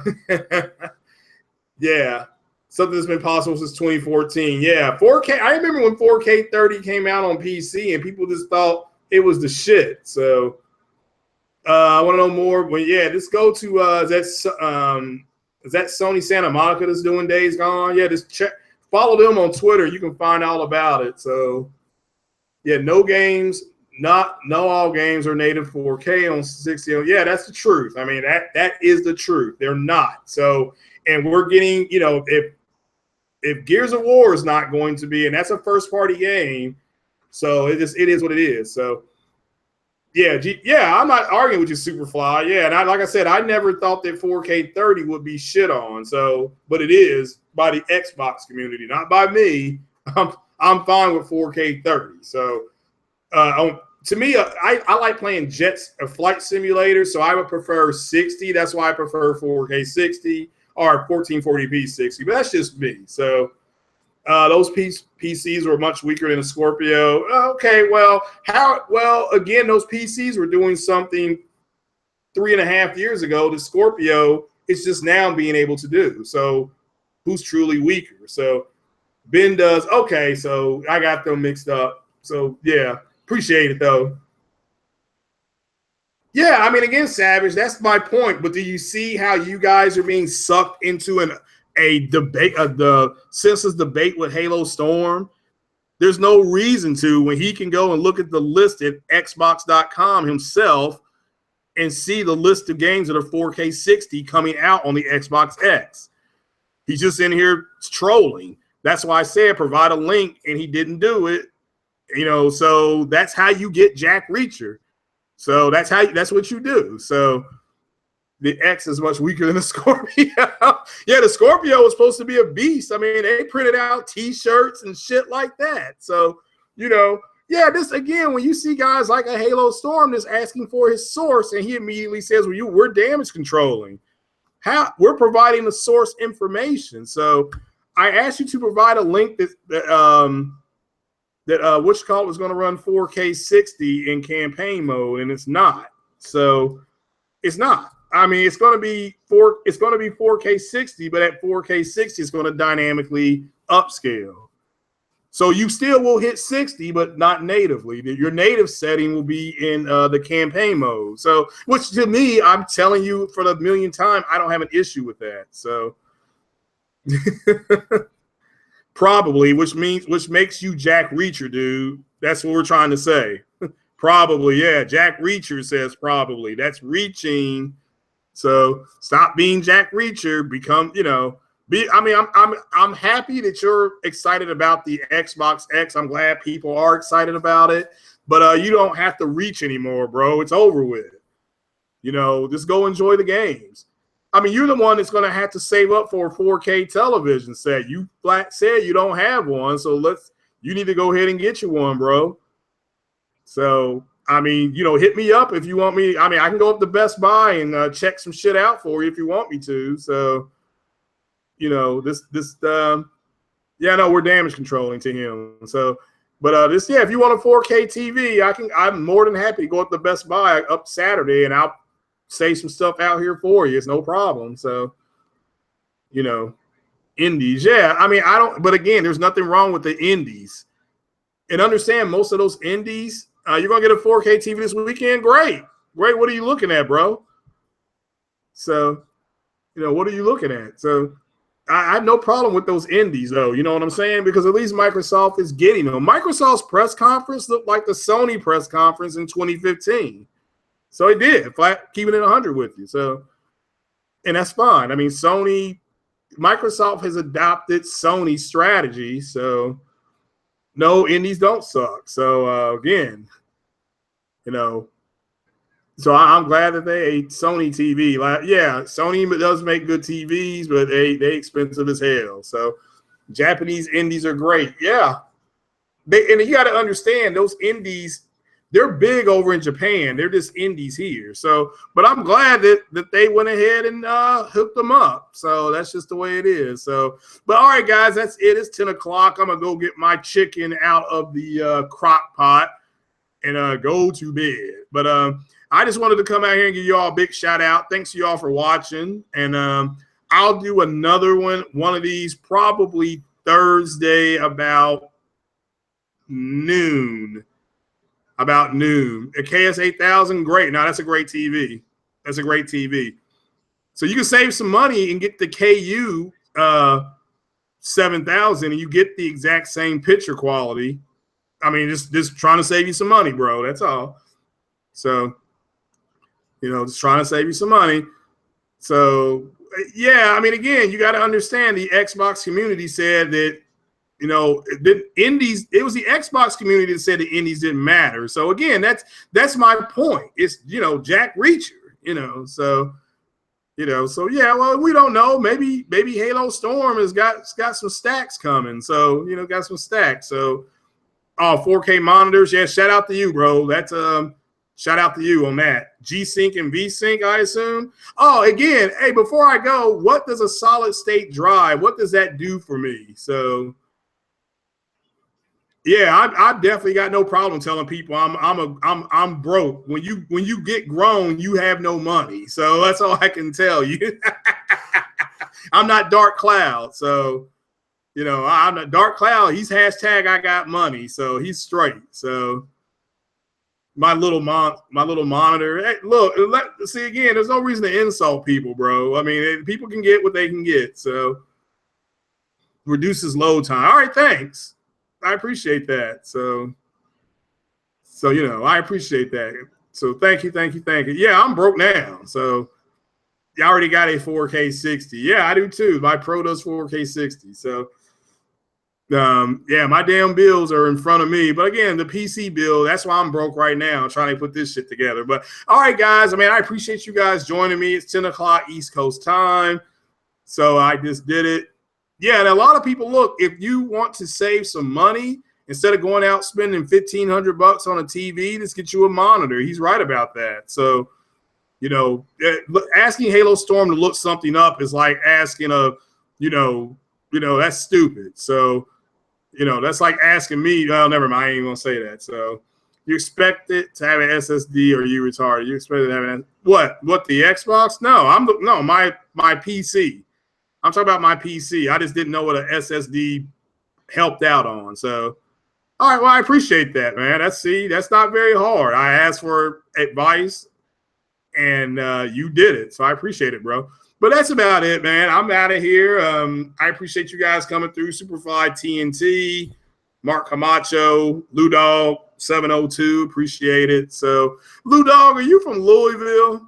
yeah. Something that's been possible since 2014. Yeah, 4K. I remember when 4K 30 came out on PC and people just thought it was the shit. So I want to know more. Well, yeah, just go to is that Sony Santa Monica that's doing Days Gone? Yeah, just check, follow them on Twitter. You can find all about it. So yeah, no games, No, all games are native 4K on 60. Yeah, that's the truth. I mean, that is the truth. They're not. So, and we're getting, if Gears of War is not going to be, and that's a first party game, so it is what it is. So yeah, I'm not arguing with you, Superfly. Yeah, and like I said, I never thought that 4K 30 would be shit on. So, but it is by the Xbox community, not by me. I'm fine with 4K 30. So, to me, I like playing jets, a flight simulator. So I would prefer 60. That's why I prefer 4K 60 or 1440p 60. But that's just me. So. Those PCs were much weaker than a Scorpio. Okay, well, again, those PCs were doing something 3.5 years ago. The Scorpio is just now being able to do. So who's truly weaker? So Ben does. Okay, so I got them mixed up. So yeah, appreciate it though. Yeah, I mean, again, Savage, that's my point. But do you see how you guys are being sucked into a debate, the census debate with Halo Storm? There's no reason to, when he can go and look at the list at Xbox.com himself and see the list of games that are 4K 60 coming out on the Xbox X. He's just in here trolling. That's why I said provide a link, and he didn't do it. So that's how you get Jack Reacher. So that's what you do. So the X is much weaker than the Scorpio. Yeah, the Scorpio was supposed to be a beast. I mean, they printed out T-shirts and shit like that. So, yeah, this again, when you see guys like a Halo Storm just asking for his source, and he immediately says, "Well, we're damage controlling." How we're providing the source information. So, I asked you to provide a link that which call was going to run 4K 60 in campaign mode, and it's not. So, it's not. I mean, it's going to be 4K 60, but at 4K 60, it's going to dynamically upscale. So you still will hit 60, but not natively. Your native setting will be in the campaign mode. So, which to me, I'm telling you for the millionth time, I don't have an issue with that. So, probably, which makes you Jack Reacher, dude. That's what we're trying to say. Probably, yeah. Jack Reacher says probably. That's reaching. So stop being Jack Reacher. Become, I'm happy that you're excited about the Xbox X. I'm glad people are excited about it. But you don't have to reach anymore, bro. It's over with. Just go enjoy the games. I mean, you're the one that's going to have to save up for a 4K television set. You flat said you don't have one, so you need to go ahead and get you one, bro. So, I mean, hit me up if you want me. I mean, I can go up to Best Buy and check some shit out for you if you want me to. So, we're damage controlling to him. So, but if you want a 4K TV, I'm more than happy to go up to Best Buy up Saturday, and I'll say some stuff out here for you. It's no problem. So, indies. Yeah, I mean, but again, there's nothing wrong with the indies. And understand, most of those indies, you're going to get a 4K TV this weekend. Great. What are you looking at, bro? So, what are you looking at? So, I have no problem with those indies, though. You know what I'm saying? Because at least Microsoft is getting them. Microsoft's press conference looked like the Sony press conference in 2015. So it did, keeping it 100 with you. So, and that's fine. I mean, Microsoft has adopted Sony's strategy. So, no, indies don't suck. So, again, so I'm glad that they Sony TV. Sony does make good TVs, but they expensive as hell. So, Japanese indies are great. Yeah. And you got to understand, those indies, they're big over in Japan. They're just indies here. So, but I'm glad that they went ahead and hooked them up. So that's just the way it is. So, but all right, guys, that's it. It's 10 o'clock. I'm going to go get my chicken out of the crock pot and go to bed. But I just wanted to come out here and give you all a big shout out. Thanks to you all for watching. And I'll do another one of these probably Thursday about noon. A KS8000, great. Now that's a great TV. That's a great TV. So you can save some money and get the KU 7000, and you get the exact same picture quality I mean, just trying to save you some money, bro. That's all. So, just trying to save you some money. So, yeah, I mean, again, you got to understand the Xbox community said that, the indies, it was the Xbox community that said the indies didn't matter. So, again, that's my point. It's, Jack Reacher, so. So yeah, well, we don't know. Maybe Halo Storm has got some stacks coming. So, got some stacks. So, 4K monitors. Yeah, shout out to you, bro. That's shout out to you on that. G-Sync and V-Sync, I assume. Oh, again, hey, before I go, what does a solid state drive? What does that do for me? So, yeah, I definitely got no problem telling people I'm broke. When you get grown, you have no money. So that's all I can tell you. I'm not Dark Cloud. So, I'm not Dark Cloud. He's hashtag I got money. So he's straight. So my little monitor. Hey, look, see again, there's no reason to insult people, bro. I mean, people can get what they can get. So reduces load time. All right, thanks. I appreciate that. So I appreciate that. So thank you. Yeah, I'm broke now. So you already got a 4K 60. Yeah, I do too. My Pro does 4K 60. So yeah, my damn bills are in front of me. But again, the PC bill, that's why I'm broke right now, trying to put this shit together. But all right, guys, I mean, I appreciate you guys joining me. It's 10 o'clock East Coast time. So I just did it. Yeah, and a lot of people, look, if you want to save some money, instead of going out spending $1,500 on a TV, just get you a monitor. He's right about that. So, asking Halo Storm to look something up is like asking that's stupid. So, that's like asking me, oh, never mind, I ain't even gonna say that. So you expect it to have an SSD, or you retarded? You expect it to have what the Xbox? No, my PC. I'm talking about my PC. I just didn't know what an SSD helped out on. So, all right, well, I appreciate that, man. That's not very hard. I asked for advice, and you did it. So I appreciate it, bro. But that's about it, man. I'm out of here. I appreciate you guys coming through. Superfly TNT, Mark Camacho, Lou Dog 702. Appreciate it. So, Lou Dog, are you from Louisville?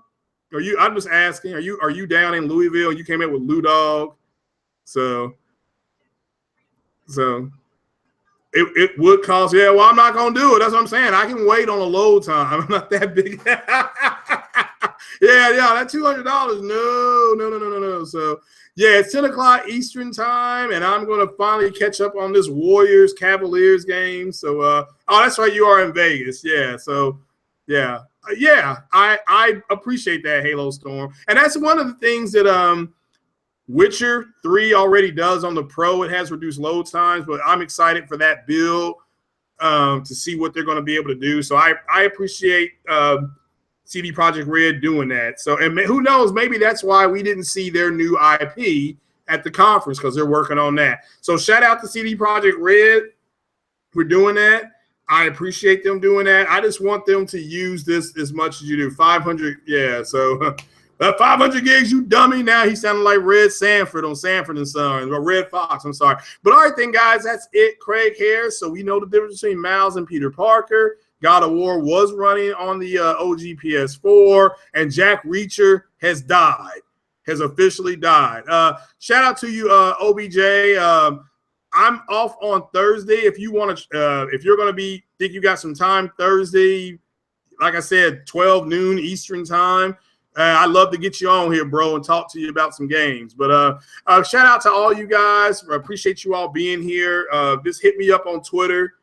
I'm just asking. Are you down in Louisville? You came in with Lou Dog, so it would cost. Yeah, well, I'm not gonna do it. That's what I'm saying. I can wait on a load time. I'm not that big. yeah, that $200. No. So yeah, it's 10 o'clock Eastern time, and I'm gonna finally catch up on this Warriors Cavaliers game. So oh, that's right, you are in Vegas. Yeah, so yeah. I appreciate that, Halo Storm. And that's one of the things that Witcher 3 already does on the Pro. It has reduced load times, but I'm excited for that build to see what they're going to be able to do. So I appreciate CD Projekt Red doing that. So, and who knows, maybe that's why we didn't see their new IP at the conference, because they're working on that. So shout out to CD Projekt Red for doing that. I appreciate them doing that. I just want them to use this as much as you do. 500, yeah. So 500 gigs, you dummy. Now he's sounding like Red Sanford on Sanford and Son, or Red Fox. I'm sorry. But all right, then, guys, that's it. Craig Harris. So we know the difference between Miles and Peter Parker. God of War was running on the OGPS4, and Jack Reacher has died, has officially died. Shout out to you, OBJ. I'm off on Thursday. If you want to, if you're going to think you got some time Thursday, like I said, 12 noon Eastern time. I'd love to get you on here, bro, and talk to you about some games. But shout out to all you guys. I appreciate you all being here. Just hit me up on Twitter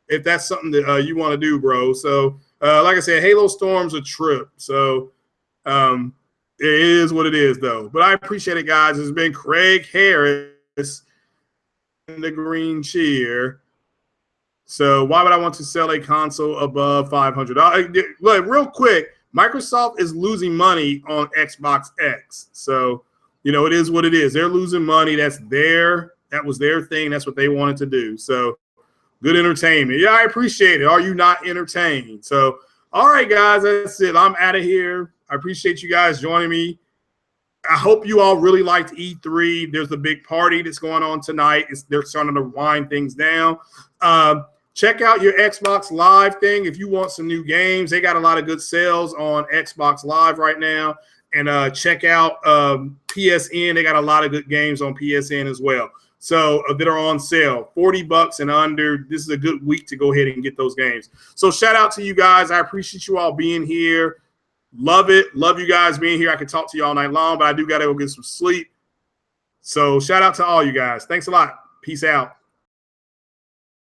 if that's something that you want to do, bro. So, like I said, Halo Storm's a trip. So, it is what it is, though. But I appreciate it, guys. It's been Craig Harris in the green cheer. So why would I want to sell a console above $500? Look, real quick, Microsoft is losing money on Xbox X. So, it is what it is. They're losing money. That was their thing. That's what they wanted to do. So good entertainment. Yeah, I appreciate it. Are you not entertained? So, all right, guys, that's it. I'm out of here. I appreciate you guys joining me. I hope you all really liked E3. There's a big party that's going on tonight. They're starting to wind things down. check out your Xbox Live thing if you want some new games. They got a lot of good sales on Xbox Live right now. And check out PSN. They got a lot of good games on PSN as well. So that are on sale, $40 and under. This is a good week to go ahead and get those games. So shout out to you guys. I appreciate you all being here. Love it. Love you guys being here. I could talk to you all night long, but I do got to go get some sleep. So shout out to all you guys. Thanks a lot. Peace out.